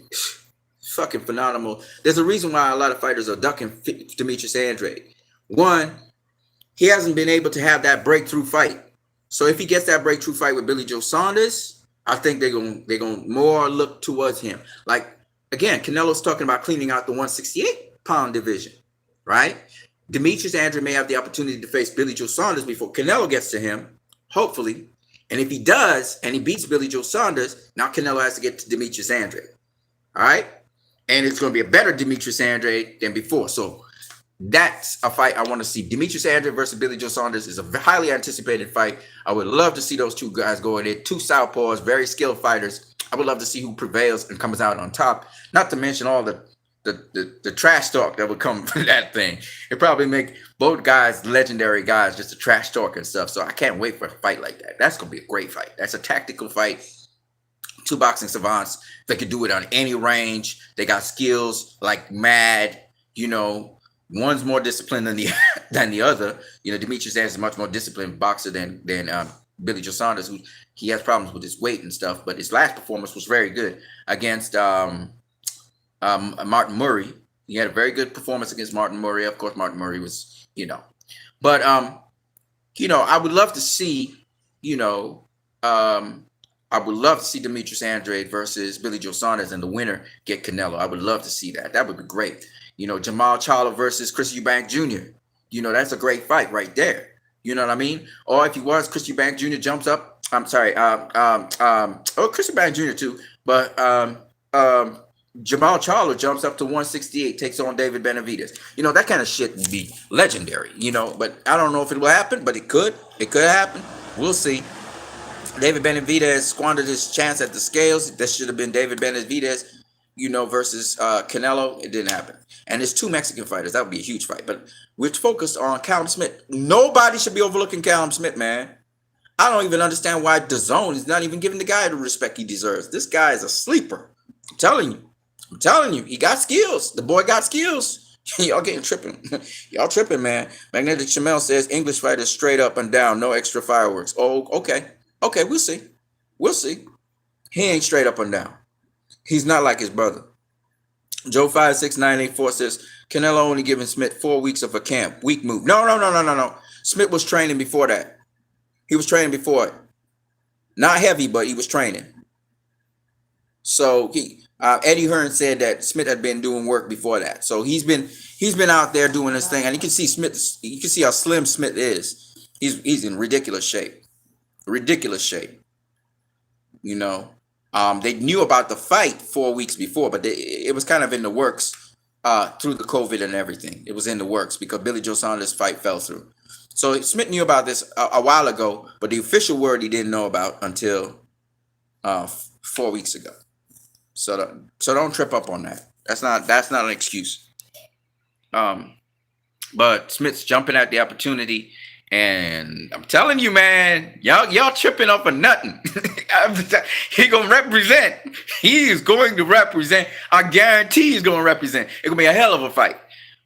Speaker 1: fucking phenomenal. There's a reason why a lot of fighters are ducking Demetrius Andrade. One, he hasn't been able to have that breakthrough fight. So if he gets that breakthrough fight with Billy Joe Saunders, I think they're gonna more look towards him. Like, again, Canelo's talking about cleaning out the 168-pound division, right? Demetrius Andrade may have the opportunity to face Billy Joe Saunders before Canelo gets to him, hopefully. And if he does, and he beats Billy Joe Saunders, now Canelo has to get to Demetrius Andrade, all right? And it's going to be a better Demetrius Andrade than before. So that's a fight I want to see. Demetrius Andrade versus Billy Joe Saunders is a highly anticipated fight. I would love to see those two guys go in there. Two southpaws, very skilled fighters. I would love to see who prevails and comes out on top. Not to mention all the trash talk that would come from that thing. It probably make both guys legendary guys, just to trash talk and stuff. So I can't wait for a fight like that. That's going to be a great fight. That's a tactical fight. Two boxing savants. They could do it on any range. They got skills like mad. You know, one's more disciplined than the other. You know, Demetrius Andrade is a much more disciplined boxer than Billy Joe Saunders, who he has problems with his weight and stuff. But his last performance was very good against Martin Murray. He had a very good performance against Martin Murray. Of course, Martin Murray was, you know, but you know, I would love to see, you know, I would love to see Demetrius Andrade versus Billy Joe Saunders and the winner get Canelo. I would love to see that. That would be great. You know, Jamal Charlo versus Chris Eubank Jr. You know, that's a great fight right there. You know what I mean? Or if he was, Chris Eubank Jr. jumps up. I'm sorry. Chris Eubank Jr. too. But Jamal Charlo jumps up to 168, takes on David Benavidez. You know, that kind of shit would be legendary, you know, but I don't know if it will happen, but it could. It could happen. We'll see. David Benavidez squandered his chance at the scales. That should have been David Benavidez, you know, versus Canelo. It didn't happen. And there's two Mexican fighters. That would be a huge fight. But we're focused on Callum Smith. Nobody should be overlooking Callum Smith, man. I don't even understand why DAZN is not even giving the guy the respect he deserves. This guy is a sleeper. I'm telling you. I'm telling you. He got skills. The boy got skills. Y'all getting tripping. Y'all tripping, man. Magnetic Chamel says English fighters straight up and down. No extra fireworks. Oh, okay. Okay, we'll see. We'll see. He ain't straight up and down. He's not like his brother. Joe 56984 says Canelo only giving Smith 4 weeks of a camp. Weak move. No. Smith was training before that. He was training before it. Not heavy, but he was training. So Eddie Hearn said that Smith had been doing work before that. So he's been out there doing this thing, and you can see Smith. You can see how slim Smith is. He's in ridiculous shape. Ridiculous shape. You know, they knew about the fight 4 weeks before, but it was kind of in the works through the COVID and everything. It was in the works because Billy Joe Saunders' fight fell through. So Smith knew about this a while ago, but the official word he didn't know about until 4 weeks ago. So don't trip up on that. That's not an excuse. But Smith's jumping at the opportunity. And I'm telling you, man, y'all tripping up for nothing. He gonna represent. He is going to represent. I guarantee he's gonna represent. It's gonna be a hell of a fight.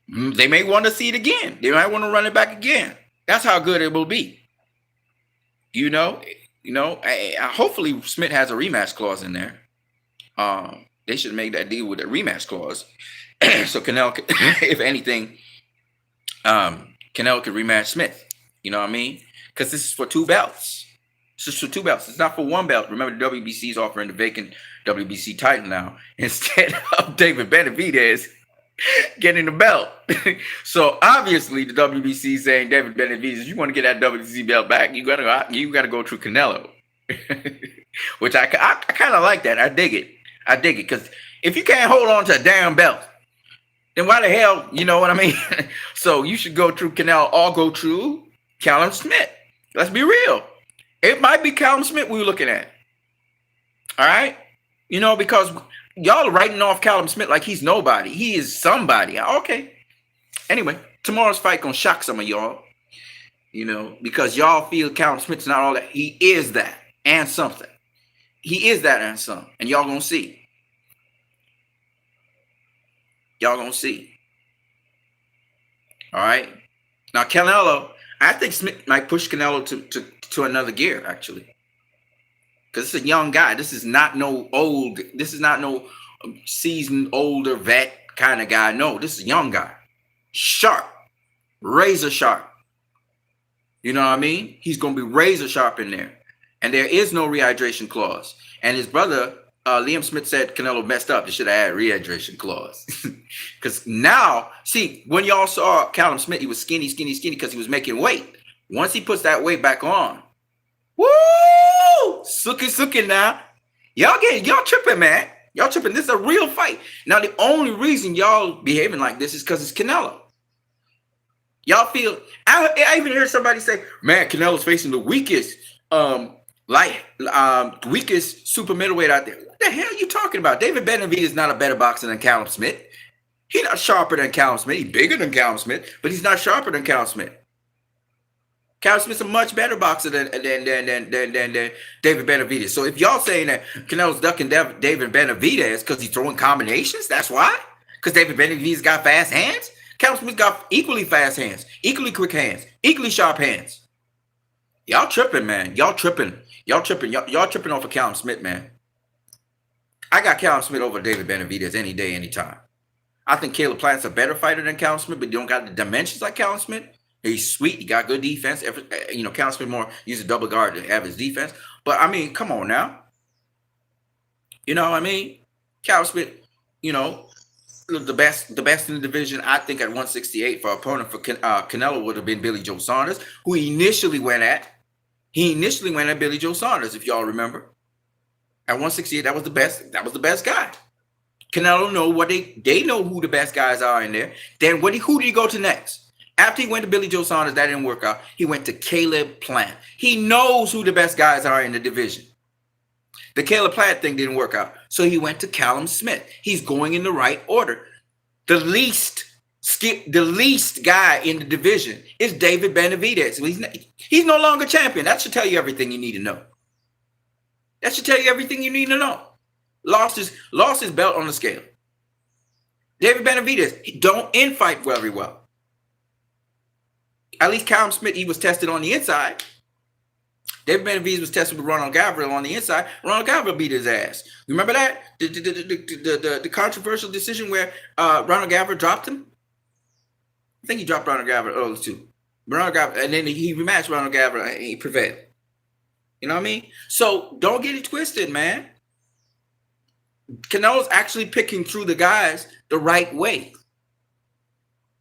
Speaker 1: They may want to see it again. They might want to run it back again. That's how good it will be. You know. Hopefully Smith has a rematch clause in there. They should make that deal with a rematch clause, so Canelo, if anything, Canelo could rematch Smith. You know what I mean? Because this is for 2 belts. This is for 2 belts. It's not for 1 belt. Remember, the WBC is offering the vacant WBC title now instead of David Benavidez getting the belt. So obviously, the WBC is saying, David Benavidez, you want to get that WBC belt back, you gotta go through Canelo, which I kind of like that. I dig it because if you can't hold on to a damn belt, then why the hell, you know what I mean? So you should go through Canelo or go through Callum Smith. Let's be real. It might be Callum Smith we're looking at. All right? You know, because y'all are writing off Callum Smith like he's nobody. He is somebody. Okay. Anyway, tomorrow's fight gonna shock some of y'all. You know, because y'all feel Callum Smith's not all that. He is that and something. He is that and something. And y'all gonna see. Y'all gonna see. All right? Now, Canelo, I think Smith might push Canelo to another gear, actually. Because it's a young guy. This is not no seasoned, older vet kind of guy. No, this is a young guy. Sharp. Razor sharp. You know what I mean? He's going to be razor sharp in there. And there is no rehydration clause. And his brother, Liam Smith, said Canelo messed up. They should have had a rehydration clause. Because now, see, when y'all saw Callum Smith, he was skinny because he was making weight. Once he puts that weight back on, woo! Suki now. Y'all tripping, man. Y'all tripping. This is a real fight. Now, the only reason y'all behaving like this is because it's Canelo. Y'all feel, I even heard somebody say, man, Canelo's facing the weakest, weakest super middleweight out there. What the hell are you talking about? David Benavidez is not a better boxer than Callum Smith. He's not sharper than Callum Smith. He's bigger than Callum Smith, but he's not sharper than Callum Smith. Callum Smith's a much better boxer than David Benavidez. So if y'all saying that Canelo's ducking David Benavidez because he's throwing combinations, that's why? Because David Benavidez got fast hands? Callum Smith got equally fast hands, equally quick hands, equally sharp hands. Y'all tripping, man. Y'all tripping. Y'all tripping off of Callum Smith, man. I got Callum Smith over David Benavidez any day, anytime. I think Caleb Plant's a better fighter than Callum Smith, but he don't got the dimensions like Callum Smith. He's sweet. He got good defense. Callum Smith more use a double guard to have his defense. But, I mean, come on now. You know what I mean? Callum Smith, the best in the division, I think, at 168 for opponent for Canelo would have been Billy Joe Saunders, who he initially went at. He initially went at Billy Joe Saunders, if y'all remember. At 168, that was the best guy. Canelo know what they know who the best guys are in there. Then who did he go to next? After he went to Billy Joe Saunders, that didn't work out. He went to Caleb Plant. He knows who the best guys are in the division. The Caleb Plant thing didn't work out. So he went to Callum Smith. He's going in the right order. The least guy in the division is David Benavidez. He's no longer champion. That should tell you everything you need to know. That should tell you everything you need to know. Lost his belt on the scale. David Benavidez, he don't infight very well. At least Callum Smith, he was tested on the inside. David Benavidez was tested with Ronald Gavril on the inside. Ronald Gavril beat his ass. Remember that? The controversial decision where Ronald Gavril dropped him? I think he dropped Ronald Gavril early too. And then he rematched Ronald Gavril and he prevailed. You know what I mean? So don't get it twisted, man. Canelo's actually picking through the guys the right way.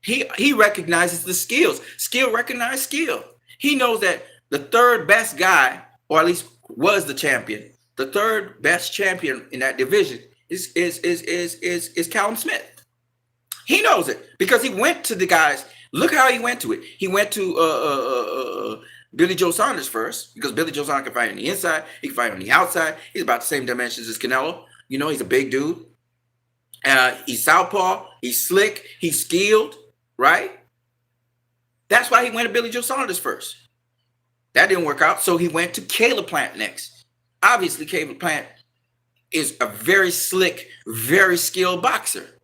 Speaker 1: He recognizes the skills. Skill recognizes skill. He knows that the third best guy, or at least was the champion, the third best champion in that division is Callum Smith. He knows it because he went to the guys. Look how he went to it. He went to Billy Joe Saunders first because Billy Joe Saunders can fight on the inside. He can fight on the outside. He's about the same dimensions as Canelo. You know, he's a big dude. He's southpaw. He's slick. He's skilled, right? That's why he went to Billy Joe Saunders first. That didn't work out, so he went to Caleb Plant next. Obviously, Caleb Plant is a very slick, very skilled boxer.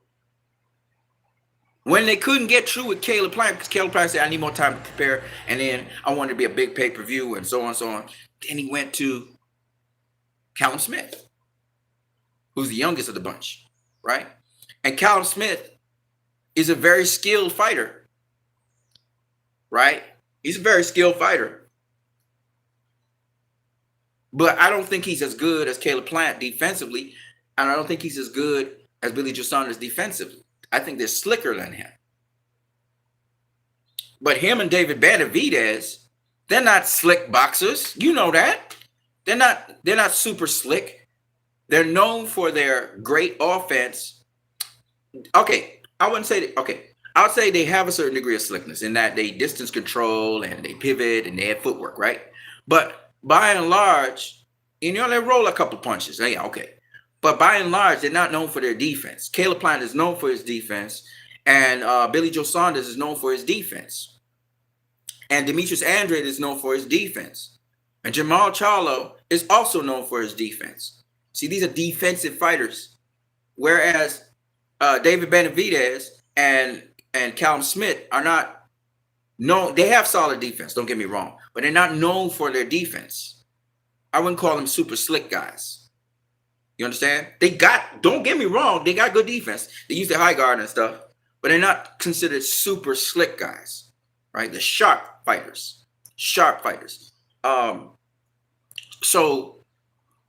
Speaker 1: When they couldn't get through with Caleb Plant, because Caleb Plant said, I need more time to prepare, and then I wanted to be a big pay-per-view, and so on and so on. Then he went to Callum Smith, who's the youngest of the bunch, right? And Callum Smith is a very skilled fighter, right? He's a very skilled fighter. But I don't think he's as good as Caleb Plant defensively, and I don't think he's as good as Billy Joe Saunders defensively. I think they're slicker than him. But him and David Benavidez, they're not slick boxers. You know that. They're not super slick. They're known for their great offense. Okay, I wouldn't say that. Okay, I would say they have a certain degree of slickness in that they distance control and they pivot and they have footwork, right? But by and large, you know, they roll a couple punches. Yeah, okay. But by and large, they're not known for their defense. Caleb Plant is known for his defense, and Billy Joe Saunders is known for his defense. And Demetrius Andrade is known for his defense. And Jamal Charlo is also known for his defense. See, these are defensive fighters. Whereas David Benavidez and Callum Smith are not known. They have solid defense, don't get me wrong, but they're not known for their defense. I wouldn't call them super slick guys. You understand? Don't get me wrong, they got good defense. They use their high guard and stuff, but they're not considered super slick guys, right? The sharp fighters. So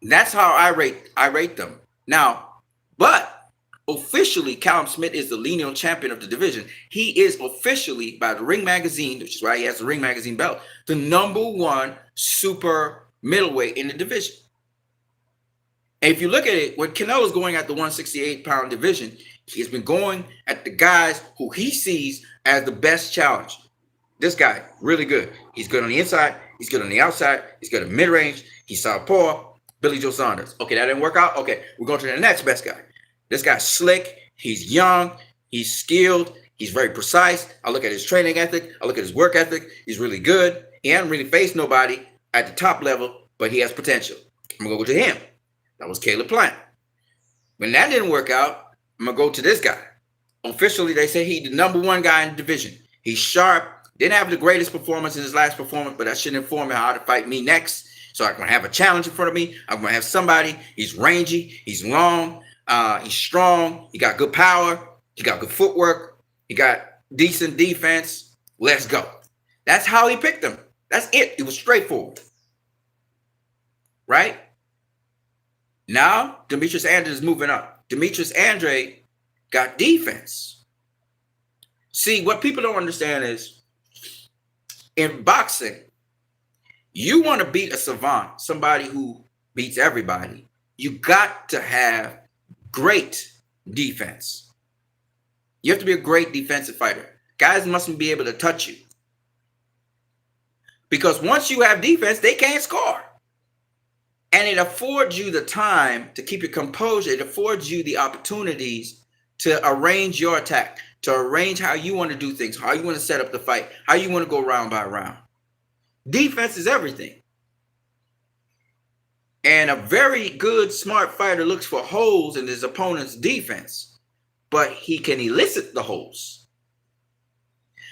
Speaker 1: that's how I rate them. Now, but officially, Callum Smith is the lineal champion of the division. He is officially, by the Ring Magazine, which is why he has the Ring Magazine belt, the #1 super middleweight in the division. And if you look at it, when Canelo's going at the 168-pound division, he's been going at the guys who he sees as the best challenge. This guy, really good. He's good on the inside. He's good on the outside. He's good at mid-range. He's southpaw. Billy Joe Saunders. Okay, that didn't work out. Okay, we're going to the next best guy. This guy's slick. He's young. He's skilled. He's very precise. I look at his training ethic. I look at his work ethic. He's really good. He hasn't really faced nobody at the top level, but he has potential. I'm going to go to him. That was Caleb Plant. When that didn't work out, I'm going to go to this guy. Officially, they say he's the #1 guy in the division. He's sharp. Didn't have the greatest performance in his last performance, but that should inform him how to fight me next. So I'm going to have a challenge in front of me. I'm going to have somebody. He's rangy. He's long. He's strong. He got good power. He got good footwork. He got decent defense. Let's go. That's how he picked him. That's it. It was straightforward. Right? Now, Demetrius Andrade is moving up. Demetrius Andrade got defense. See, what people don't understand is, in boxing, you want to beat a savant, somebody who beats everybody. You got to have great defense. You have to be a great defensive fighter. Guys mustn't be able to touch you. Because once you have defense, they can't score. And it affords you the time to keep your composure. It affords you the opportunities to arrange your attack, to arrange how you want to do things, how you want to set up the fight, how you want to go round by round. Defense is everything. And a very good, smart fighter looks for holes in his opponent's defense, but he can elicit the holes.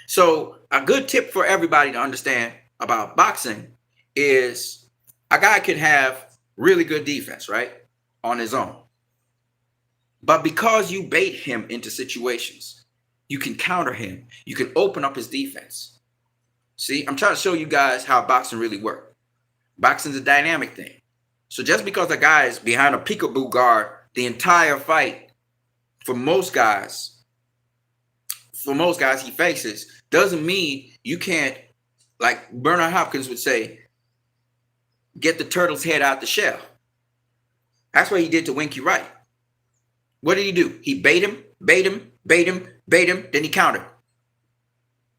Speaker 1: So a good tip for everybody to understand about boxing is a guy can have really good defense, right, on his own. But because you bait him into situations, you can counter him. You can open up his defense. See, I'm trying to show you guys how boxing really works. Boxing is a dynamic thing. So just because a guy is behind a peekaboo guard the entire fight, for most guys he faces, doesn't mean you can't, like Bernard Hopkins would say, get the turtle's head out the shell. That's what he did to Winky Wright. What did he do? He bait him, then he countered.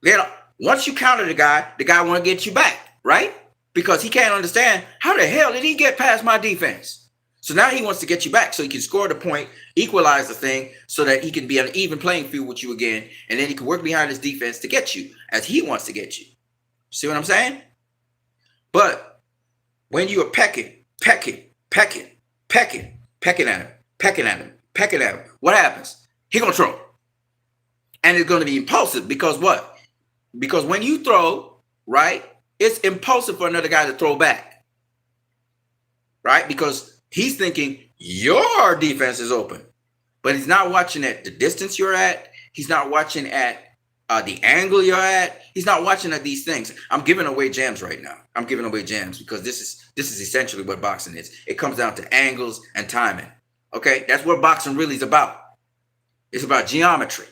Speaker 1: Then once you counter the guy want to get you back, right? Because he can't understand, how the hell did he get past my defense? So now he wants to get you back so he can score the point, equalize the thing, so that he can be on an even playing field with you again, and then he can work behind his defense to get you as he wants to get you. See what I'm saying? But when you are pecking at him, what happens? He gonna throw. And it's gonna be impulsive because what? Because when you throw, right, it's impulsive for another guy to throw back. Right? Because he's thinking your defense is open. But he's not watching at the distance you're at. He's not watching at the angle you're at. He's not watching at these things. I'm giving away gems right now. I'm giving away gems because this is essentially what boxing is. It comes down to angles and timing. Okay? That's what boxing really is about. It's about geometry.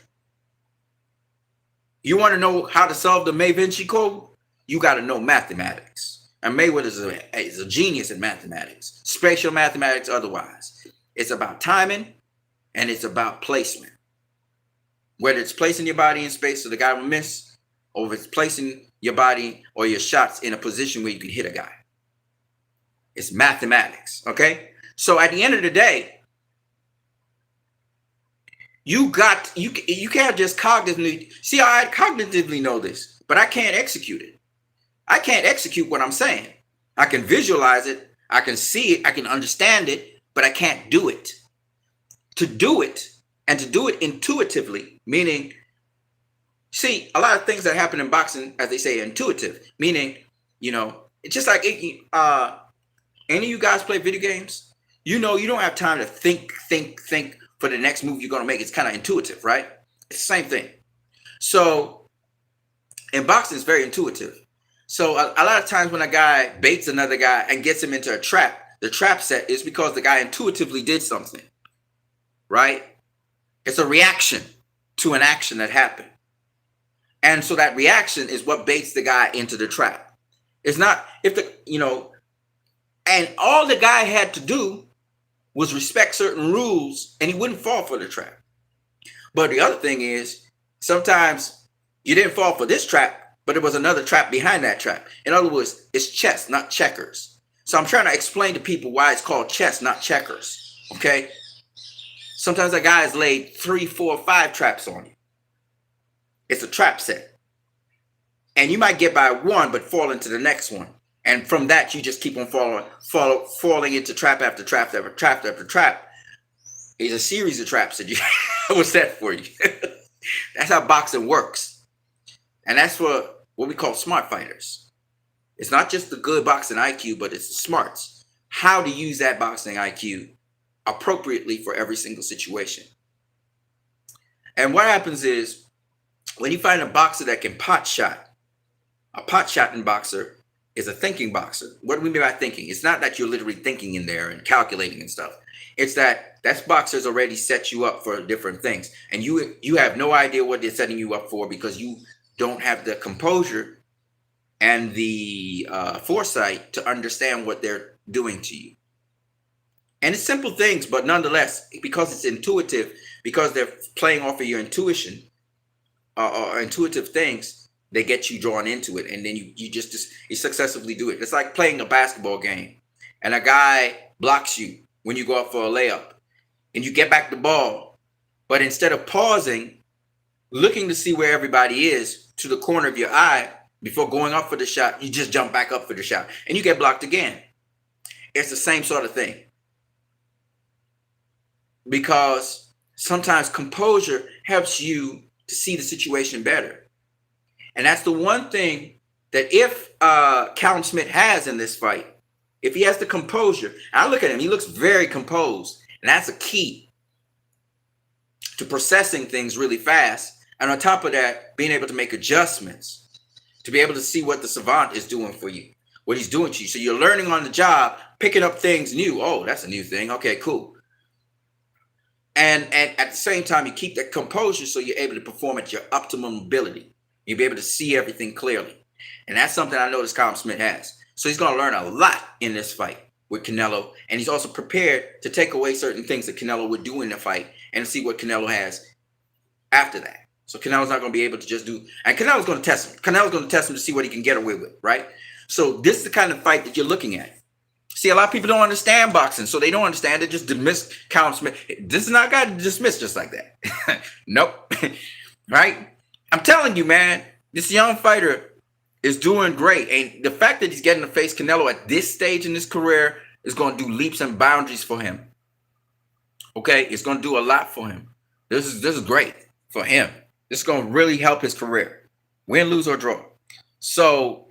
Speaker 1: You want to know how to solve the Da Vinci Code? You got to know mathematics. And Mayweather is a genius in mathematics, spatial mathematics otherwise. It's about timing and it's about placement. Whether it's placing your body in space so the guy will miss, or if it's placing your body or your shots in a position where you can hit a guy. It's mathematics, okay? So at the end of the day, you can't just cognitively, see, I cognitively know this, but I can't execute it. I can't execute what I'm saying. I can visualize it, I can see it, I can understand it, but I can't do it. To do it, and to do it intuitively, meaning, see, a lot of things that happen in boxing, as they say, intuitive, meaning, it's just like, any of you guys play video games? You don't have time to think for the next move you're going to make. It's kind of intuitive, right? It's the same thing. So in boxing, it's very intuitive. So a lot of times when a guy baits another guy and gets him into a trap, the trap set is because the guy intuitively did something, right? It's a reaction to an action that happened. And so that reaction is what baits the guy into the trap. It's not and all the guy had to do was respect certain rules and he wouldn't fall for the trap. But the other thing is, sometimes you didn't fall for this trap, but there was another trap behind that trap. In other words, it's chess, not checkers. So I'm trying to explain to people why it's called chess, not checkers. Okay? Sometimes a guy has laid 3, 4, 5 traps on you. It's a trap set. And you might get by one, but fall into the next one. And from that, you just keep on falling into trap after trap after trap after trap. It's a series of traps that was set for you. That's how boxing works. And that's what we call smart fighters. It's not just the good boxing IQ, but it's the smarts. How to use that boxing IQ appropriately for every single situation. And what happens is, when you find a boxer that can pot shot, a pot-shotting boxer is a thinking boxer. What do we mean by thinking? It's not that you're literally thinking in there and calculating and stuff. It's that boxer's already set you up for different things. And you have no idea what they're setting you up for because you don't have the composure and the foresight to understand what they're doing to you. And it's simple things, but nonetheless, because it's intuitive, because they're playing off of your intuition or intuitive things, they get you drawn into it, and then you successfully do it. It's like playing a basketball game, and a guy blocks you when you go up for a layup, and you get back the ball, but instead of pausing, looking to see where everybody is to the corner of your eye before going up for the shot, you just jump back up for the shot, and you get blocked again. It's the same sort of thing. Because sometimes composure helps you to see the situation better. And that's the one thing that if Callum Smith has in this fight, if he has the composure, I look at him, he looks very composed. And that's a key to processing things really fast. And on top of that, being able to make adjustments, to be able to see what the savant is doing for you, what he's doing to you. So you're learning on the job, picking up things new. Oh, that's a new thing. Okay, cool. And at the same time, you keep that composure so you're able to perform at your optimum ability. You'll be able to see everything clearly. And that's something I noticed Callum Smith has. So he's going to learn a lot in this fight with Canelo. And he's also prepared to take away certain things that Canelo would do in the fight and see what Canelo has after that. So Canelo's not going to be able to just do, and Canelo's going to test him. Canelo's going to test him to see what he can get away with, right? So this is the kind of fight that you're looking at. See, a lot of people don't understand boxing, so they don't understand. They just dismiss Callum Smith. This is not got to dismiss just like that. Nope. Right? I'm telling you, man, this young fighter is doing great. And the fact that he's getting to face Canelo at this stage in his career is going to do leaps and boundaries for him. Okay? It's going to do a lot for him. This is great for him. This is going to really help his career. Win, lose, or draw. So,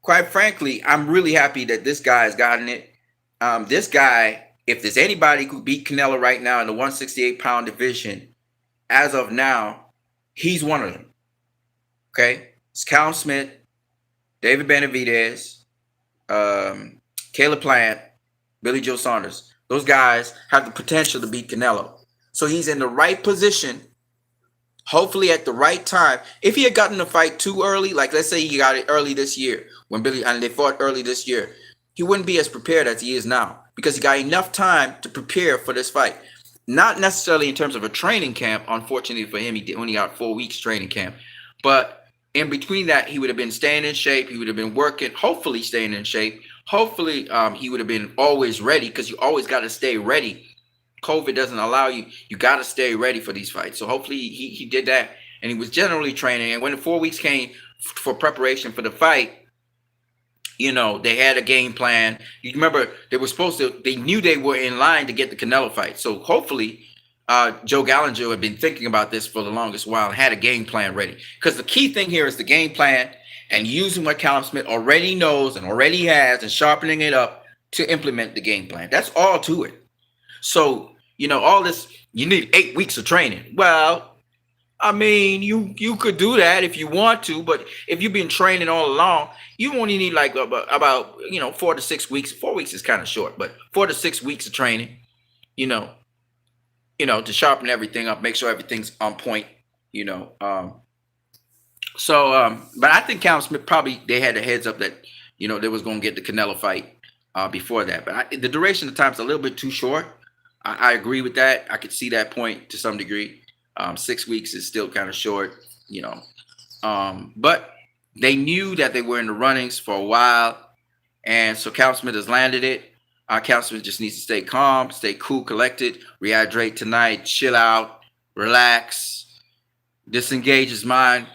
Speaker 1: quite frankly, I'm really happy that this guy has gotten it. This guy, if there's anybody who could beat Canelo right now in the 168-pound division, as of now, he's one of them. Okay? It's Callum Smith, David Benavidez, Caleb Plant, Billy Joe Saunders. Those guys have the potential to beat Canelo. So he's in the right position, hopefully at the right time. If he had gotten the fight too early, like let's say he got it early this year, when they fought early this year, he wouldn't be as prepared as he is now because he got enough time to prepare for this fight. Not necessarily in terms of a training camp. Unfortunately for him, he only got 4 weeks training camp. But in between that, he would have been staying in shape. He would have been working, hopefully staying in shape. Hopefully he would have been always ready because you always got to stay ready. COVID doesn't allow you. You got to stay ready for these fights. So hopefully he did that. And he was generally training. And when the 4 weeks came for preparation for the fight, you know, they had a game plan. You remember they knew they were in line to get the Canelo fight. So hopefully Joe Gallinger had been thinking about this for the longest while and had a game plan ready. Because the key thing here is the game plan and using what Callum Smith already knows and already has and sharpening it up to implement the game plan. That's all to it. So, you know, all this, you need 8 weeks of training. Well, I mean, you could do that if you want to, but if you've been training all along, you only need like about 4 to 6 weeks. 4 weeks is kind of short, but 4 to 6 weeks of training, you know, to sharpen everything up, make sure everything's on point, but I think Callum Smith probably, they had the heads up that, they was going to get the Canelo fight before that. But the duration of time is a little bit too short. I agree with that. I could see that point to some degree. 6 weeks is still kind of short, but they knew that they were in the runnings for a while. And so Callum Smith has landed it. Callum Smith just needs to stay calm, stay cool, collected, rehydrate tonight, chill out, relax, disengage his mind,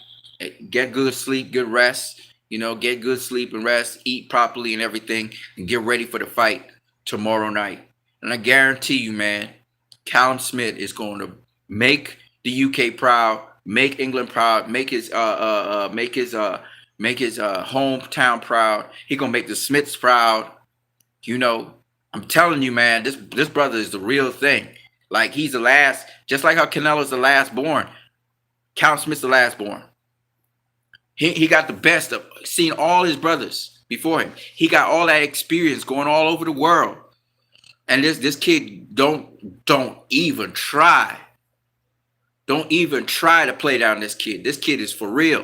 Speaker 1: get good sleep, good rest, get good sleep and rest, eat properly and everything, and get ready for the fight tomorrow night. And I guarantee you, man, Callum Smith is going to make the UK proud, make England proud, make his hometown proud. He gonna make the Smiths proud. I'm telling you, man, this brother is the real thing. Like he's the last, just like how Canelo's the last born. Callum Smith's the last born. He got the best of seeing all his brothers before him. He got all that experience going all over the world. And this kid don't even try. Don't even try to play down this kid. This kid is for real.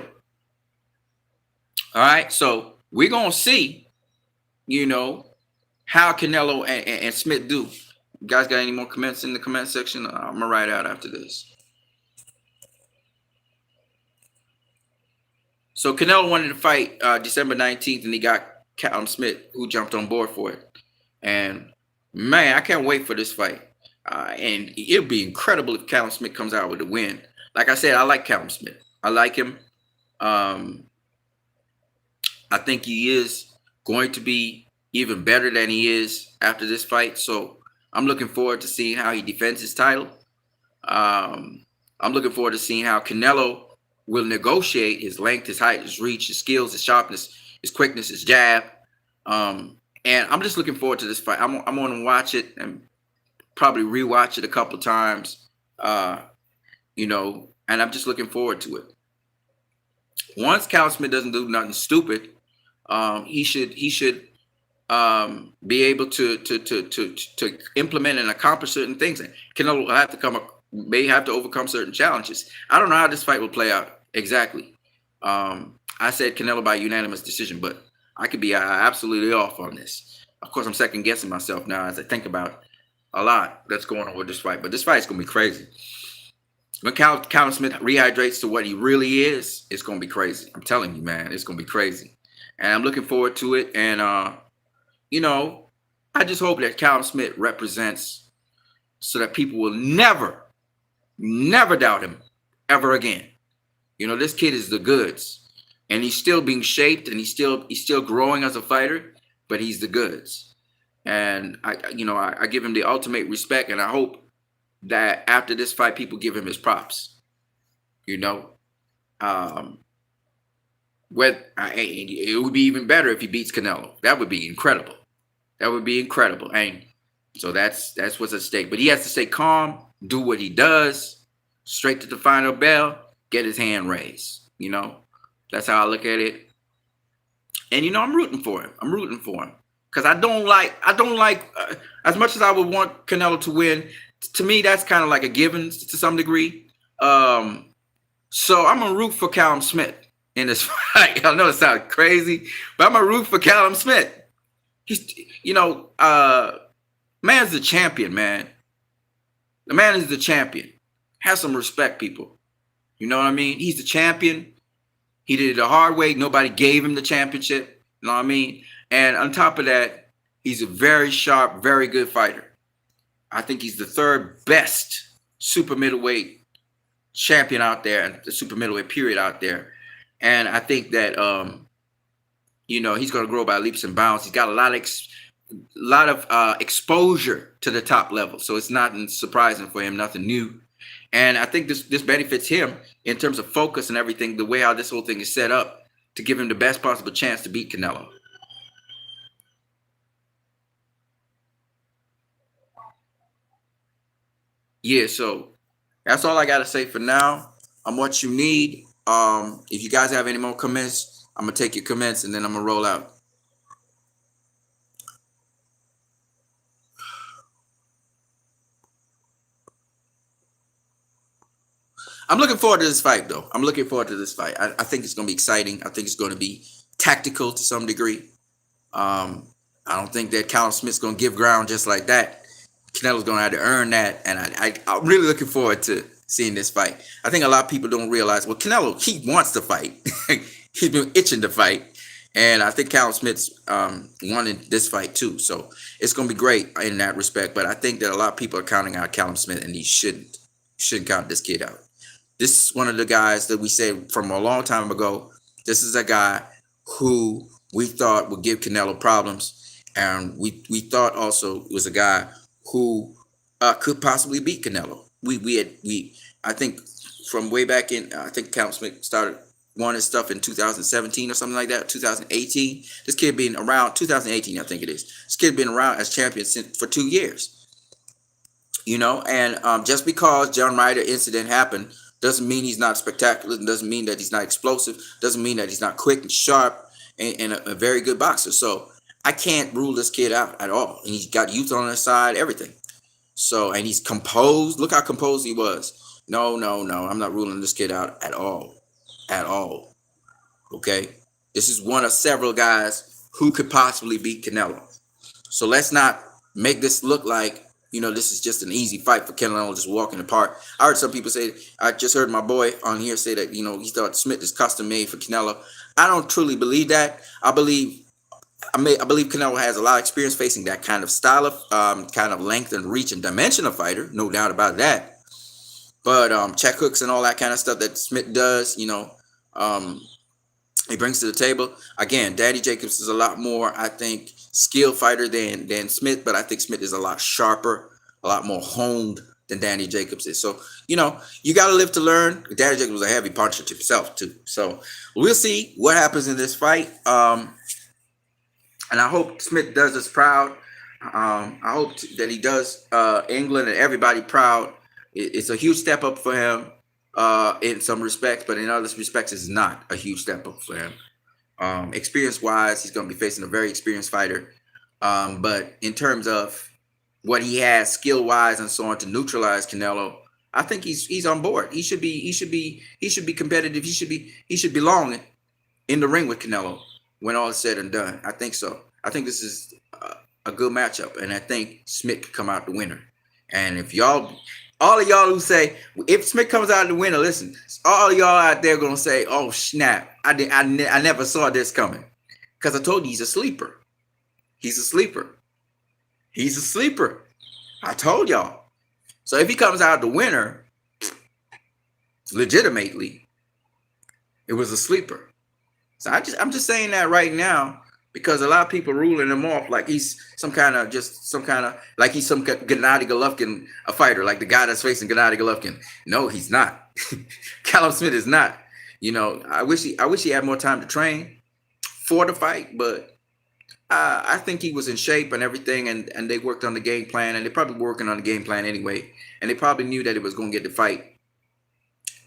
Speaker 1: All right. So we're going to see, how Canelo and Smith do. You guys got any more comments in the comment section? I'm gonna write out after this. So Canelo wanted to fight December 19th, and he got Callum Smith, who jumped on board for it. And man, I can't wait for this fight. And it'll be incredible if Callum Smith comes out with a win. Like I said, I like Callum Smith. I like him. I think he is going to be even better than he is after this fight. So I'm looking forward to seeing how he defends his title. I'm looking forward to seeing how Canelo will negotiate his length, his height, his reach, his skills, his sharpness, his quickness, his jab. And I'm just looking forward to this fight. I'm going to watch it and probably rewatch it a couple times, you know, and I'm just looking forward to it. Once Callum Smith doesn't do nothing stupid, he should be able to implement and accomplish certain things. And Canelo may have to overcome certain challenges. I don't know how this fight will play out exactly. I said Canelo by unanimous decision, but I could be absolutely off on this. Of course, I'm second guessing myself now as I think about a lot that's going on with this fight. But this fight is going to be crazy. When Callum Smith rehydrates to what he really is, it's going to be crazy. I'm telling you, man, it's going to be crazy. And I'm looking forward to it. And, you know, I just hope that Callum Smith represents so that people will never doubt him ever again. You know, this kid is the goods. And he's still being shaped, and he's still growing as a fighter, but he's the goods. And I give him the ultimate respect, and I hope that after this fight, people give him his props. You know, it would be even better if he beats Canelo. That would be incredible. That would be incredible. And so that's what's at stake. But he has to stay calm, do what he does, straight to the final bell, get his hand raised. You know, that's how I look at it. And you know, I'm rooting for him. Because I don't like as much as I would want Canelo to win. To me, that's kind of like a given to some degree. So I'm gonna root for Callum Smith in this fight. I know it sounds crazy, but I'm gonna root for Callum Smith. He's, man's the champion, man. The man is the champion. Have some respect, people. You know what I mean? He's the champion. He did it the hard way. Nobody gave him the championship. You know what I mean? And on top of that, he's a very sharp, very good fighter. I think he's the third best super middleweight champion out there, and the super middleweight period out there. And I think that, he's going to grow by leaps and bounds. He's got a lot of exposure to the top level. So it's not surprising for him, nothing new. And I think this benefits him in terms of focus and everything, the way how this whole thing is set up to give him the best possible chance to beat Canelo. Yeah, so that's all I got to say for now. I'm what you need. If you guys have any more comments, I'm going to take your comments and then I'm going to roll out. I'm looking forward to this fight, though. I'm looking forward to this fight. I think it's going to be exciting. I think it's going to be tactical to some degree. I don't think that Callum Smith's going to give ground just like that. Canelo's going to have to earn that, and I'm really looking forward to seeing this fight. I think a lot of people don't realize, well, Canelo, he wants to fight. He's been itching to fight, and I think Callum Smith's wanting this fight too. So it's going to be great in that respect, but I think that a lot of people are counting out Callum Smith, and he shouldn't count this kid out. This is one of the guys that we said from a long time ago, this is a guy who we thought would give Canelo problems, and we thought also was a guy who could possibly beat Canelo. I think from way back in, I think Callum Smith started wanting stuff in 2017 or something like that, 2018. This kid been around, 2018 I think it is. This kid been around as champion for 2 years. You know, and just because John Ryder incident happened doesn't mean he's not spectacular, doesn't mean that he's not explosive, doesn't mean that he's not quick and sharp and a very good boxer. So I can't rule this kid out at all. And he's got youth on his side, everything. So, and he's composed. Look how composed he was. No, I'm not ruling this kid out at all. At all. Okay? This is one of several guys who could possibly beat Canelo. So let's not make this look like, this is just an easy fight for Canelo, just walking apart. I heard some people say, I just heard my boy on here say that, he thought Smith is custom made for Canelo. I don't truly believe that. I believe Canelo has a lot of experience facing that kind of style of kind of length and reach and dimension of fighter, no doubt about that. But check hooks and all that kind of stuff that Smith does, he brings to the table. Again, Danny Jacobs is a lot more, I think, skilled fighter than Smith, but I think Smith is a lot sharper, a lot more honed than Danny Jacobs is. So, you got to live to learn. Danny Jacobs was a heavy puncher to himself, too. So, we'll see what happens in this fight. And I hope Smith does us proud. I hope that he does England and everybody proud. It's a huge step up for him. In some respects, but in other respects, it's not a huge step up for him. Experience-wise, he's going to be facing a very experienced fighter. But in terms of what he has skill-wise and so on to neutralize Canelo, I think he's on board. He should be competitive. He should belong in the ring with Canelo when all is said and done. I think so. I think this is a good matchup, and I think Smith could come out the winner. And if all of y'all who say, if Smith comes out the winner, listen, all of y'all out there going to say, oh, snap, I never saw this coming. Because I told you he's a sleeper. He's a sleeper. He's a sleeper. I told y'all. So if he comes out the winner, legitimately, it was a sleeper. So I'm just saying that right now, because a lot of people ruling him off like he's some kind of like he's some Gennady Golovkin, a fighter, like the guy that's facing Gennady Golovkin. No, he's not. Callum Smith is not. I wish he had more time to train for the fight, but I think he was in shape and everything, and they worked on the game plan, and they're probably working on the game plan anyway, and they probably knew that it was going to get the fight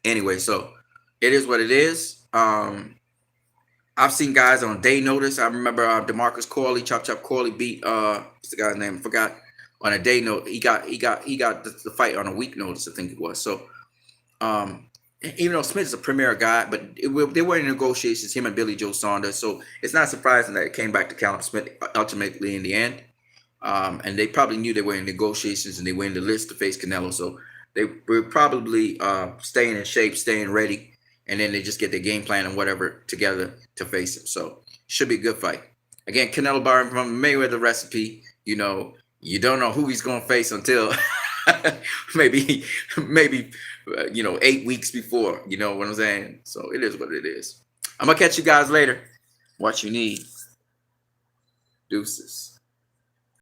Speaker 1: anyway. So it is what it is. I've seen guys on day notice. I remember DeMarcus Corley, Chop Corley beat what's the guy's name? I forgot. On a day note, he got the fight on a week notice, I think it was. So even though Smith is a premier guy, but they were in negotiations, him and Billy Joe Saunders. So it's not surprising that it came back to Callum Smith ultimately in the end. And they probably knew they were in negotiations and they were in the list to face Canelo. So they were probably staying in shape, staying ready. And then they just get their game plan and whatever together to face him. So should be a good fight. Again, Canelo borrowing from Mayweather recipe. You don't know who he's going to face until maybe 8 weeks before. You know what I'm saying? So it is what it is. I'm going to catch you guys later. What you need. Deuces.